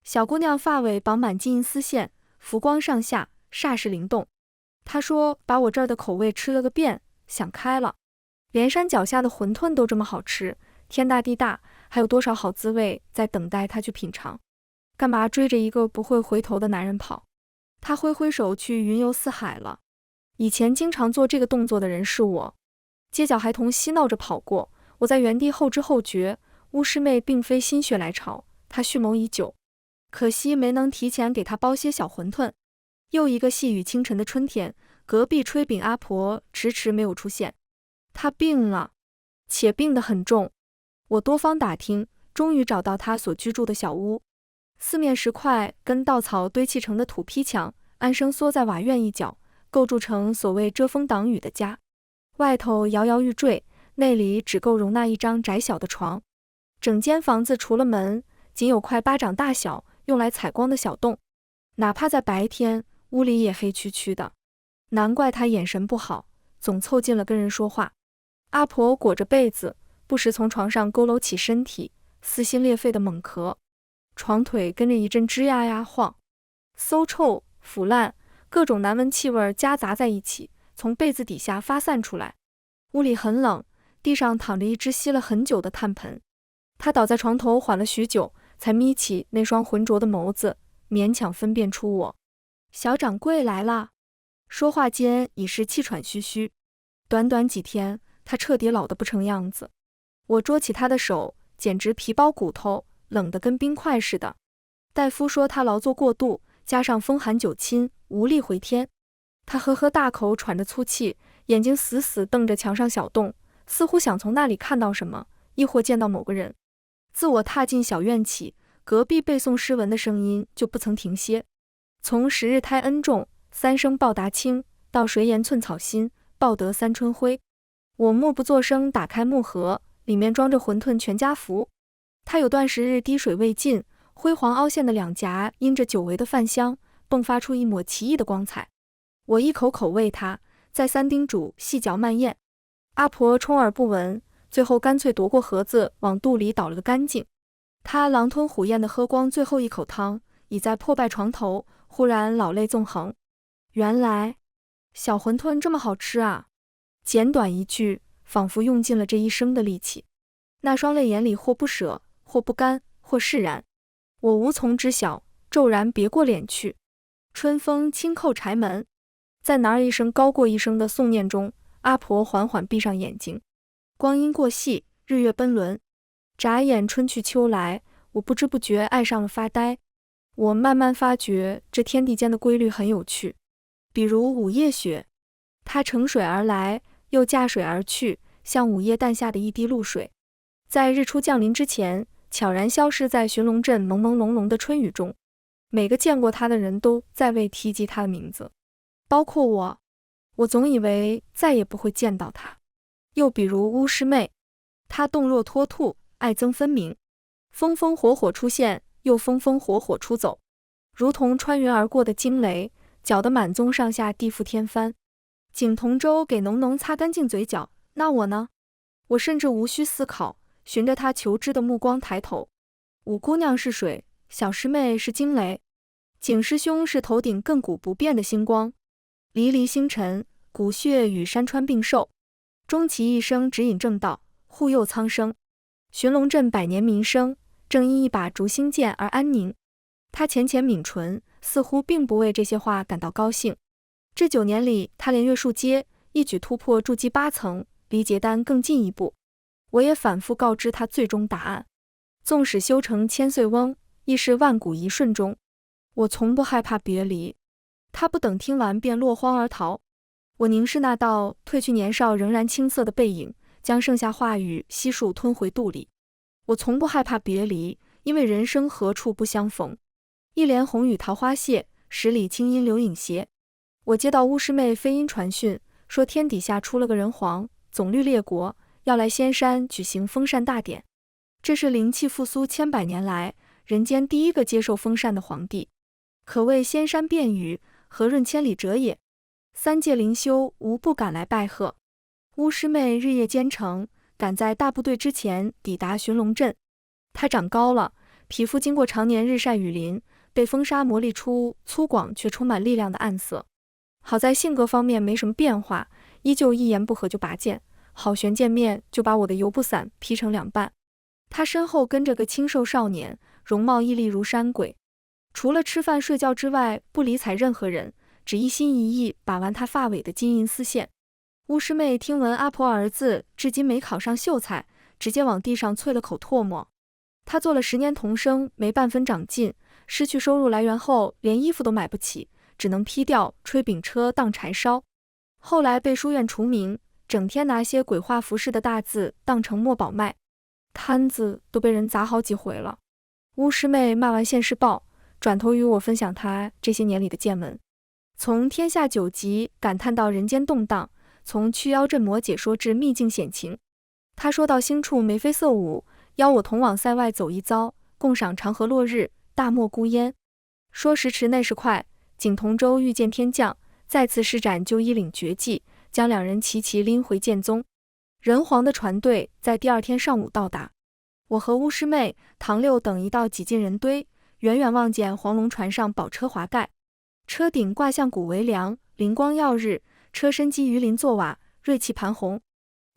小姑娘发尾绑满金银丝线，浮光上下，煞是灵动。他说把我这儿的口味吃了个遍，想开了。连山脚下的馄饨都这么好吃，天大地大，还有多少好滋味在等待他去品尝？干嘛追着一个不会回头的男人跑？他挥挥手去云游四海了。以前经常做这个动作的人是我。街角孩童嬉闹着跑过，我在原地后知后觉，巫师妹并非心血来潮，她蓄谋已久，可惜没能提前给她包些小馄饨。又一个细雨清晨的春天，隔壁炊饼阿婆迟迟没有出现。她病了，且病得很重。我多方打听，终于找到她所居住的小屋。四面石块跟稻草堆砌成的土坯墙，安生缩在瓦院一角，构筑成所谓遮风挡雨的家。外头摇摇欲坠，内里只够容纳一张窄小的床。整间房子除了门，仅有块巴掌大小用来采光的小洞。哪怕在白天，屋里也黑黢黢的。难怪他眼神不好，总凑近了跟人说话。阿婆裹着被子，不时从床上佝偻起身体，撕心裂肺的猛咳，床腿跟着一阵吱呀呀晃，馊臭、腐烂，各种难闻气味夹杂在一起，从被子底下发散出来。屋里很冷，地上躺着一只熄了很久的炭盆。他倒在床头缓了许久，才眯起那双浑浊的眸子，勉强分辨出我。小掌柜来了。说话间已是气喘吁吁。短短几天，他彻底老得不成样子。我捉起他的手，简直皮包骨头，冷得跟冰块似的。大夫说他劳作过度，加上风寒久侵，无力回天。他呵呵大口喘着粗气，眼睛死死瞪着墙上小洞，似乎想从那里看到什么，亦或见到某个人。自我踏进小院起，隔壁背诵诗文的声音就不曾停歇。从十日胎恩重，三生报答亲，到谁言寸草心，报得三春晖。我默不作声打开木盒，里面装着馄饨全家福。他有段时日滴水未进，灰黄凹陷的两颊因着久违的饭香，迸发出一抹奇异的光彩。我一口口喂他，再三叮嘱细嚼慢咽。阿婆充耳不闻，最后干脆夺过盒子往肚里倒了个干净。他狼吞虎咽地喝光最后一口汤，倚在破败床头，忽然老泪纵横。原来小馄饨这么好吃啊！简短一句，仿佛用尽了这一生的力气。那双泪眼里或不舍，或不甘，或释然。我无从知晓，骤然别过脸去。春风轻叩柴门，在哪儿一声高过一声的诵念中，阿婆缓缓闭上眼睛。光阴过隙，日月奔轮，眨眼春去秋来，我不知不觉爱上了发呆。我慢慢发觉这天地间的规律很有趣，比如午夜雪，它乘水而来，又驾水而去，像午夜淡下的一滴露水，在日出降临之前，悄然消失在寻龙镇朦朦胧胧的春雨中。每个见过它的人都再未提及它的名字，包括我。我总以为再也不会见到它。又比如巫师妹，她动若脱兔，爱憎分明，风风火火出现，又风风火火出走，如同穿云而过的惊雷，搅得满宗上下地覆天翻。景同舟给浓浓擦干净嘴角，那我呢？我甚至无需思考，循着他求知的目光抬头。五姑娘是水，小师妹是惊雷，景师兄是头顶亘古不变的星光。离离星辰，骨血与山川并寿，终其一生指引正道，护佑苍生。寻龙镇百年名声，正因一把竹星剑而安宁。他浅浅抿唇，似乎并不为这些话感到高兴。这9年里，他连越数阶，一举突破筑基8层，离结丹更进一步。我也反复告知他最终答案。纵使修成千岁翁，亦是万古一瞬中。我从不害怕别离。他不等听完便落荒而逃。我凝视那道褪去年少仍然青涩的背影，将剩下话语悉数吞回肚里。我从不害怕别离，因为人生何处不相逢。一帘红雨桃花谢，10里青阴流影斜。我接到巫师妹飞音传讯，说天底下出了个人皇，总律列国，要来仙山举行封禅大典。这是灵气复苏千百年来人间第一个接受封禅的皇帝，可谓仙山变雨，和润千里者也。3界灵修无不赶来拜贺。巫师妹日夜兼程，赶在大部队之前抵达寻龙镇。她长高了，皮肤经过常年日晒雨淋，被风沙磨砺出粗犷却充满力量的暗色。好在性格方面没什么变化，依旧一言不合就拔剑，好悬见面就把我的油布伞劈成2半。他身后跟着个清瘦少年，容貌屹立如山鬼，除了吃饭睡觉之外不理睬任何人，只一心一意把玩他发尾的金银丝线。巫师妹听闻阿婆儿子至今没考上秀才，直接往地上啐了口唾沫。他做了10年童生，没半分长进，失去收入来源后连衣服都买不起，只能劈掉吹饼车当柴烧。后来被书院除名，整天拿些鬼画符似的大字当成墨宝卖，摊子都被人砸好几回了。巫师妹骂完现世报，转头与我分享她这些年里的见闻，从天下9极感叹到人间动荡，从驱妖镇魔解说至秘境险情。她说到星处眉飞色舞，邀我同往塞外走一遭，共赏长河落日，大漠孤烟。说时迟那时快，景同舟遇见天降，再次施展旧衣领绝技，将2人齐齐拎回剑宗。人皇的船队在第2天上午到达，我和巫师妹、唐六等一道挤进人堆，远远望见黄龙船上宝车华盖，车顶挂象骨为梁，灵光耀日，车身基鱼鳞作瓦，锐气盘红。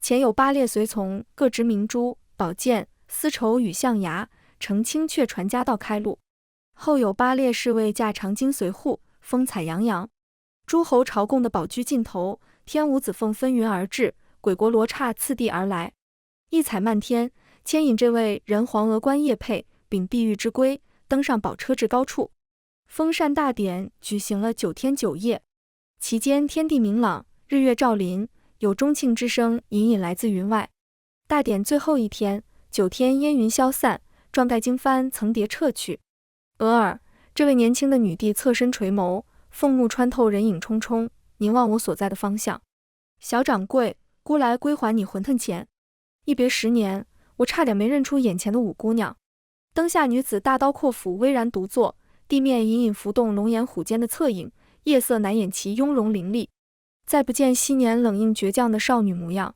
前有8列随从，各执明珠、宝剑、丝绸与象牙，乘青雀船夹道开路。后有8列侍卫驾长鲸随护，风采洋洋。诸侯朝贡的宝居尽头，天舞子凤纷纭而至，鬼国罗刹次第而来，异彩漫天，牵引这位人皇额冠叶佩，秉碧玉之圭，登上宝车至高处。封禅大典举行了9天9夜，期间天地明朗，日月照临，有钟磬之声隐隐来自云外。大典最后一天，9天烟云消散，壮盖经幡层叠撤去。俄尔，这位年轻的女帝侧身垂眸，凤目穿透人影冲冲，凝望我所在的方向。小掌柜，孤来归还你混沌钱。一别10年，我差点没认出眼前的五姑娘。灯下女子大刀阔斧巍然独坐，地面隐隐浮动龙颜虎肩的侧影，夜色难掩其雍容凌厉。再不见昔年冷硬倔强的少女模样。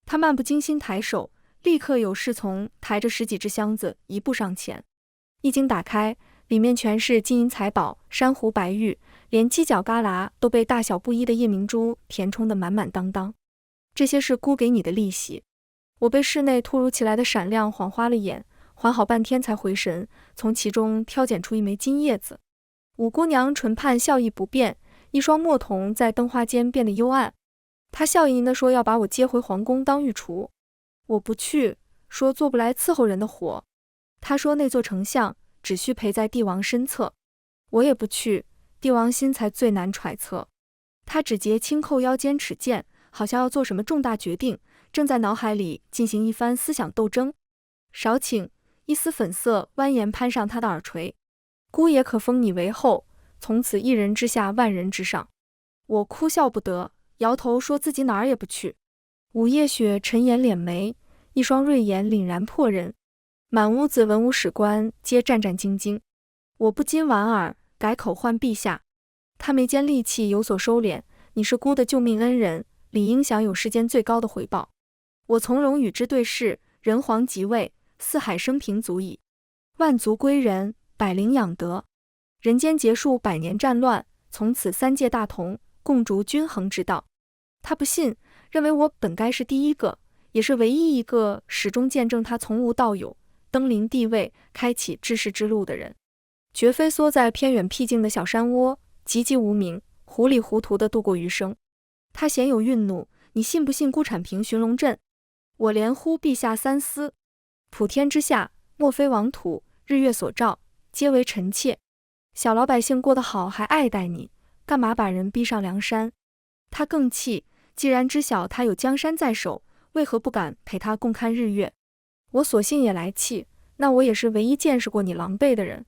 她漫不经心抬手，立刻有侍从抬着10几只箱子一步上前。一经打开，里面全是金银财宝、珊瑚白玉，连犄角旮旯都被大小不一的夜明珠填充得满满当当。这些是姑给你的利息。我被室内突如其来的闪亮晃花了眼，缓好半天才回神，从其中挑拣出一枚金叶子。五姑娘唇畔笑意不变，一双墨瞳在灯花间变得幽暗。她笑吟吟地说要把我接回皇宫当御厨。我不去，说做不来伺候人的活。她说那座丞相只需陪在帝王身侧。我也不去，帝王心才最难揣测。她指节轻扣腰间齿剑，好像要做什么重大决定，正在脑海里进行一番思想斗争。少顷，一丝粉色蜿蜒攀上他的耳垂。姑爷可封你为后，从此一人之下万人之上。我哭笑不得，摇头说自己哪儿也不去。午夜雪沉掩脸眉，一双锐眼凛然破人。满屋子文武史官皆战战兢兢。我不禁莞尔，改口唤陛下。他眉间戾气有所收敛，你是姑的救命恩人，理应享有世间最高的回报。我从容与之对视，人皇即位，四海升平足矣。万族归仁，百灵养德，人间结束100年战乱，从此3界大同，共逐均衡之道。他不信，认为我本该是第一个，也是唯一一个始终见证他从无到有，登临帝位，开启治世之路的人，绝非缩在偏远僻静的小山窝，籍籍无名，糊里糊涂地度过余生。他鲜有愠怒，你信不信孤产平寻龙阵？我连呼陛下三思。普天之下，莫非王土，日月所照，皆为臣妾。小老百姓过得好还爱戴你，干嘛把人逼上梁山？他更气，既然知晓他有江山在手，为何不敢陪他共看日月？我索性也来气，那我也是唯一见识过你狼狈的人。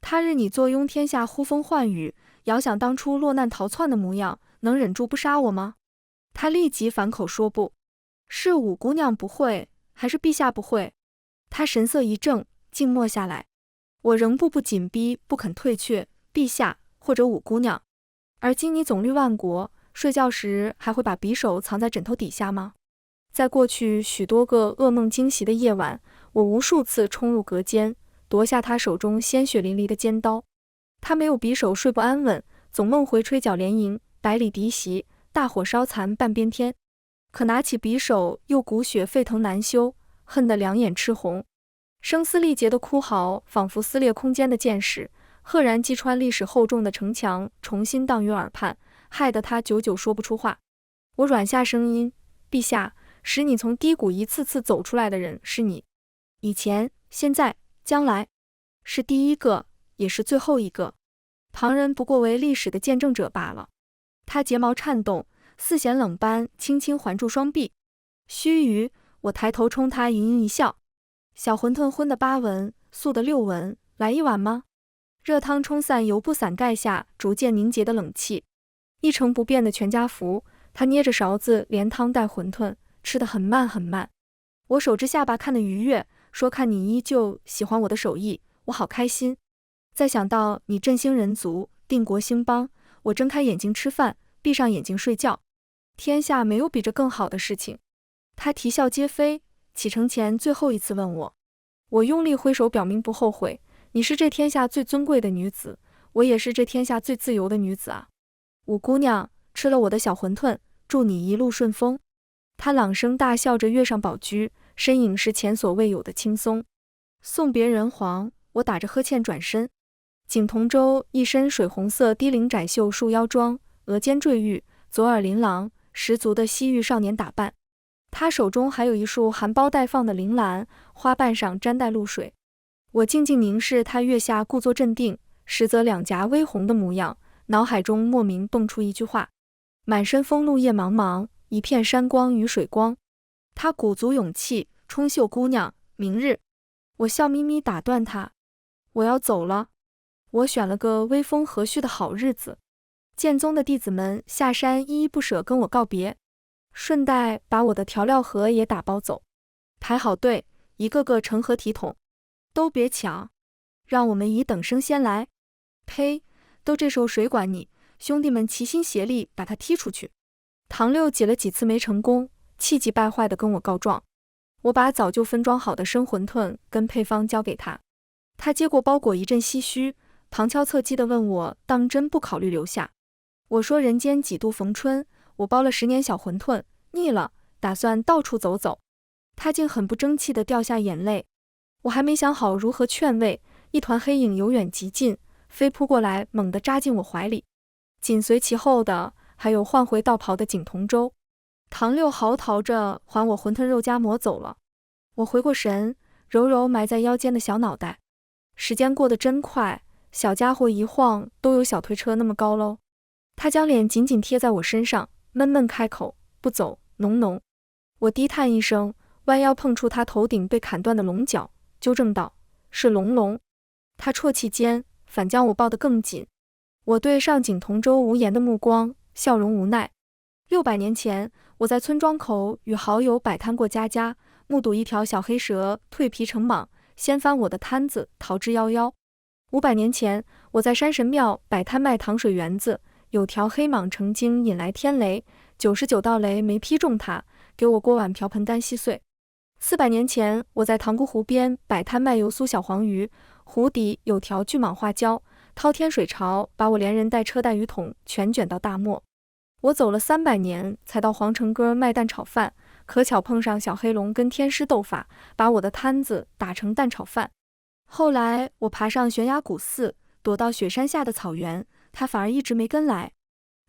他日你坐拥天下呼风唤雨，遥想当初落难逃窜的模样，能忍住不杀我吗？他立即反口说不。是五姑娘不会，还是陛下不会？他神色一正，静默下来。我仍步步紧逼，不肯退却。陛下或者五姑娘，而今你总虑万国，睡觉时还会把匕首藏在枕头底下吗？在过去许多个噩梦惊袭的夜晚，我无数次冲入隔间，夺下他手中鲜血淋漓的尖刀。他没有匕首睡不安稳，总梦回吹角连营，百里敌袭，大火烧残半边天。可拿起匕首，又骨血沸腾难休，恨得两眼赤红。声嘶力竭的哭嚎，仿佛撕裂空间的箭矢，赫然击穿历史厚重的城墙，重新荡于耳畔，害得他久久说不出话。我软下声音：陛下，使你从低谷一次次走出来的人是你，以前、现在、将来，是第一个，也是最后一个。旁人不过为历史的见证者罢了。他睫毛颤动，似嫌冷般轻轻环住双臂。须臾，我抬头冲他盈盈一笑。小馄饨荤的8文，素的6文，来一碗吗？热汤冲散油布伞盖下逐渐凝结的冷气。一成不变的全家福，他捏着勺子连汤带馄饨，吃得很慢很慢。我手指下巴看得愉悦，说看你依旧喜欢我的手艺，我好开心。再想到你振兴人族，定国兴邦，我睁开眼睛吃饭，闭上眼睛睡觉，天下没有比这更好的事情。他啼笑皆非，启程前最后一次问我。我用力挥手表明不后悔，你是这天下最尊贵的女子，我也是这天下最自由的女子啊。五姑娘，吃了我的小馄饨，祝你一路顺风。他朗声大笑着跃上宝驹，身影是前所未有的轻松。送别人皇，我打着呵欠转身。景同舟一身水红色低领窄袖束腰装，额间坠玉，左耳琳琅，十足的西域少年打扮。他手中还有一束含苞待放的铃兰，花瓣上沾带露水。我静静凝视他月下故作镇定，实则两颊微红的模样，脑海中莫名蹦出一句话：满身风露夜茫茫，一片山光与水光。他鼓足勇气，冲秀姑娘，明日。我笑眯眯打断他：我要走了。我选了个微风和煦的好日子。剑宗的弟子们下山依依不舍跟我告别，顺带把我的调料盒也打包走。排好队，一个个成何体统。都别抢，让我们以等生先来。呸，都这时候谁管你，兄弟们齐心协力把他踢出去。唐六挤了几次没成功，气急败坏地跟我告状。我把早就分装好的生馄饨跟配方交给他，他接过包裹一阵唏嘘，旁敲侧击地问我当真不考虑留下。我说人间几度逢春，我包了10年小馄饨，腻了，打算到处走走。他竟很不争气地掉下眼泪。我还没想好如何劝慰，一团黑影由远及近，飞扑过来，猛地扎进我怀里。紧随其后的还有换回道袍的景同舟。唐六嚎啕着还我馄饨肉夹馍走了。我回过神，揉揉埋在腰间的小脑袋。时间过得真快，小家伙一晃都有小推车那么高喽。他将脸紧紧贴在我身上，闷闷开口：不走，农农。我低叹一声，弯腰碰触他头顶被砍断的龙角，纠正道：是龙龙。他啜泣间反将我抱得更紧。我对上景同舟无言的目光，笑容无奈。600年前，我在村庄口与好友摆摊过家家，目睹一条小黑蛇蜕皮成蟒，掀翻我的摊子，逃之夭夭。500年前，我在山神庙摆摊卖糖水园子，有条黑蟒成精引来天雷，99道雷没劈中它，给我锅碗瓢盆干稀碎。400年前，我在塘沽湖边摆摊卖油酥小黄鱼，湖底有条巨蟒化礁，滔天水潮把我连人带车带鱼桶全卷到大漠。我走了300年，才到皇城根卖蛋炒饭，可巧碰上小黑龙跟天师斗法，把我的摊子打成蛋炒饭。后来我爬上悬崖古寺，躲到雪山下的草原，他反而一直没跟来。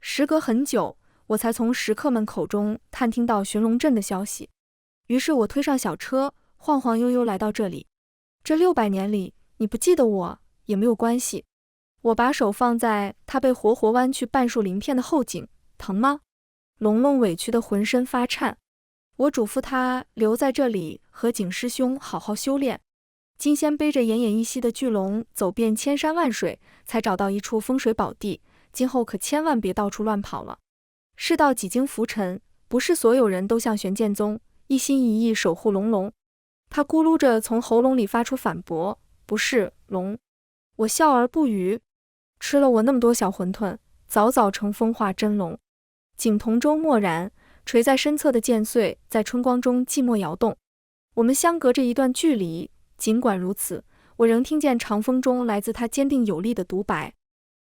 时隔很久，我才从食客们口中探听到寻龙镇的消息。于是我推上小车，晃晃悠悠来到这里。这600年里，你不记得我也没有关系。我把手放在他被活活剜去半数鳞片的后颈，疼吗？龙龙委屈得浑身发颤。我嘱咐他留在这里和景师兄好好修炼。金仙背着奄奄一息的巨龙走遍千山万水，才找到一处风水宝地，今后可千万别到处乱跑了。世道几经浮沉，不是所有人都像玄剑宗一心一意守护龙龙。他咕噜着从喉咙里发出反驳：不是龙。我笑而不语。吃了我那么多小馄饨，早早成风化真龙。景同舟默然，垂在身侧的剑穗在春光中寂寞摇动。我们相隔着一段距离，尽管如此，我仍听见长风中来自他坚定有力的独白：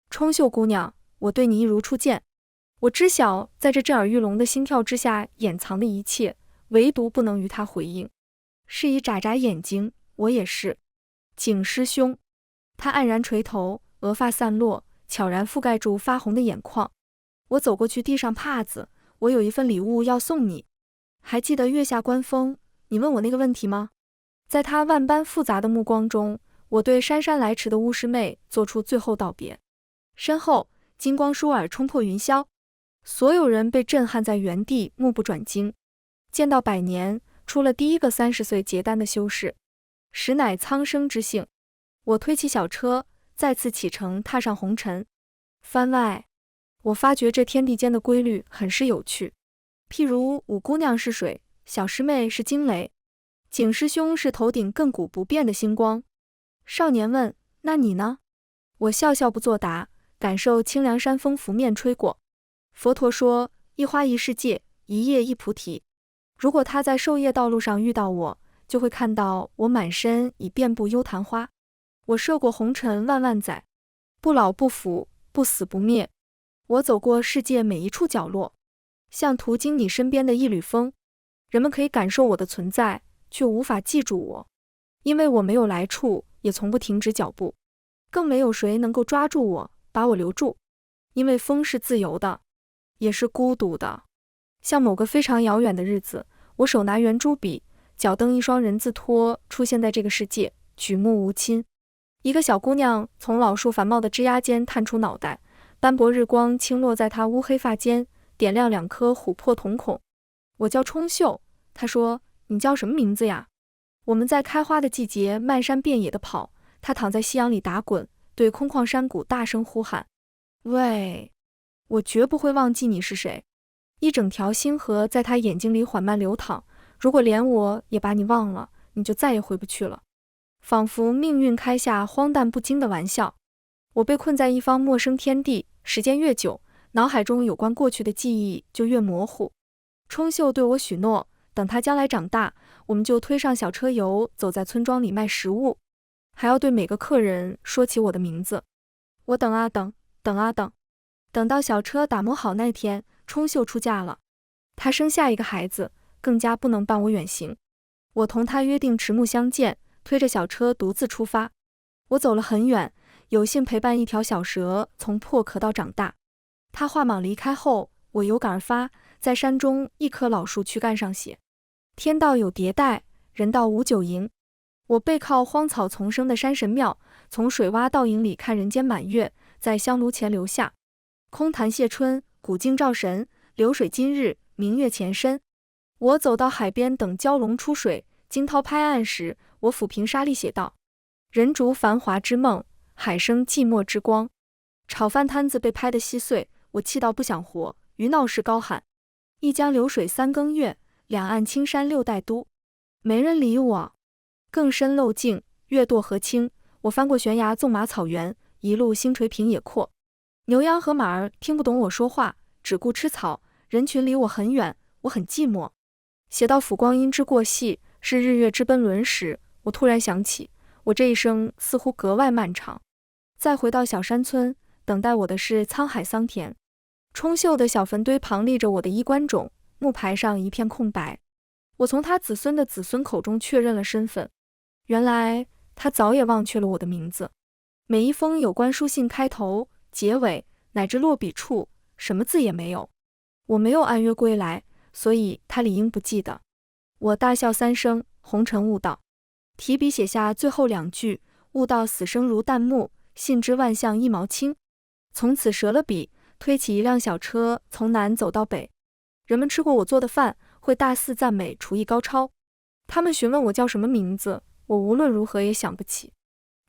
冲秀姑娘，我对你一如初见。我知晓在这震耳欲聋的心跳之下掩藏的一切，唯独不能与他回应。是以眨眨眼睛，我也是。景师兄。他黯然垂头，额发散落，悄然覆盖住发红的眼眶。我走过去递上帕子，我有一份礼物要送你。还记得月下观风，你问我那个问题吗？在他万般复杂的目光中，我对姗姗来迟的巫师妹做出最后道别。身后金光倏尔冲破云霄，所有人被震撼在原地，目不转睛。见到百年，出了第一个30岁结丹的修士，实乃苍生之幸。我推起小车，再次启程，踏上红尘。番外，我发觉这天地间的规律很是有趣。譬如五姑娘是水，小师妹是惊雷，景师兄是头顶亘古不变的星光。少年问：那你呢？我笑笑不作答，感受清凉山风拂面吹过。佛陀说：一花一世界，一叶一菩提。如果他在授业道路上遇到我，就会看到我满身已遍布幽昙花。我涉过红尘万万载，不老不腐，不死不灭。我走过世界每一处角落，像途经你身边的一缕风。人们可以感受我的存在，却无法记住我，因为我没有来处，也从不停止脚步。更没有谁能够抓住我，把我留住，因为风是自由的，也是孤独的。像某个非常遥远的日子，我手拿圆珠笔，脚蹬一双人字拖，出现在这个世界，举目无亲。一个小姑娘从老树繁茂的枝桠间探出脑袋，斑驳日光倾落在她乌黑发间，点亮2颗琥珀瞳孔。我叫冲秀，她说：你叫什么名字呀？我们在开花的季节漫山遍野地跑，她躺在夕阳里打滚，对空旷山谷大声呼喊：喂！我绝不会忘记你是谁。一整条星河在她眼睛里缓慢流淌，如果连我也把你忘了，你就再也回不去了。仿佛命运开下荒诞不经的玩笑。我被困在一方陌生天地，时间越久，脑海中有关过去的记忆就越模糊。冲秀对我许诺，等他将来长大，我们就推上小车游，走在村庄里卖食物，还要对每个客人说起我的名字。我等啊等，等啊等，等到小车打磨好那天，冲秀出嫁了。她生下一个孩子，更加不能伴我远行。我同她约定迟暮相见，推着小车独自出发。我走了很远，有幸陪伴一条小蛇从破壳到长大。它化蟒离开后，我有感而发，在山中一棵老树躯干上写：天道有迭代，人道无久营。我背靠荒草丛生的山神庙，从水洼倒影里看人间满月，在香炉前留下：空潭谢春，古镜照神，流水今日，明月前身。我走到海边等蛟龙出水，惊涛拍岸时，我抚平沙砾写道：人逐繁华之梦，海生寂寞之光。炒饭摊子被拍得稀碎，我气到不想活，于闹市高喊：一江流水三更月，两岸青山六代都。没人理我。更深漏径，月堕河清。我翻过悬崖，纵马草原，一路星垂平野阔。牛羊和马儿听不懂我说话，只顾吃草。人群离我很远，我很寂寞。写到抚光阴之过隙，是日月之奔轮时，我突然想起，我这一生似乎格外漫长。再回到小山村，等待我的是沧海桑田。冲秀的小坟堆旁立着我的衣冠冢，木牌上一片空白。我从他子孙的子孙口中确认了身份，原来他早也忘却了我的名字。每一封有关书信开头、结尾乃至落笔处，什么字也没有。我没有按约归来，所以他理应不记得。我大笑3声，红尘悟道，提笔写下最后2句：悟道死生如旦暮，信之万象一毛轻。从此折了笔，推起一辆小车，从南走到北。人们吃过我做的饭，会大肆赞美厨艺高超。他们询问我叫什么名字，我无论如何也想不起。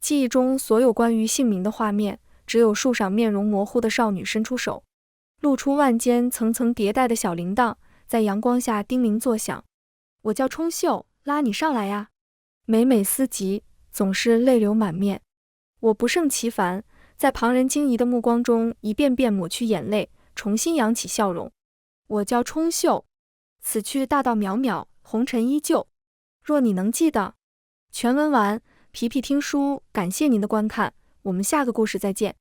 记忆中所有关于姓名的画面，只有树上面容模糊的少女伸出手，露出万间层层叠带的小铃铛，在阳光下叮铃作响。我叫冲秀，拉你上来呀。每每思及，总是泪流满面。我不胜其烦，在旁人惊疑的目光中一遍遍抹去眼泪，重新扬起笑容。我叫冲秀，此去大道渺渺，红尘依旧。若你能记得。全文完，皮皮听书，感谢您的观看，我们下个故事再见。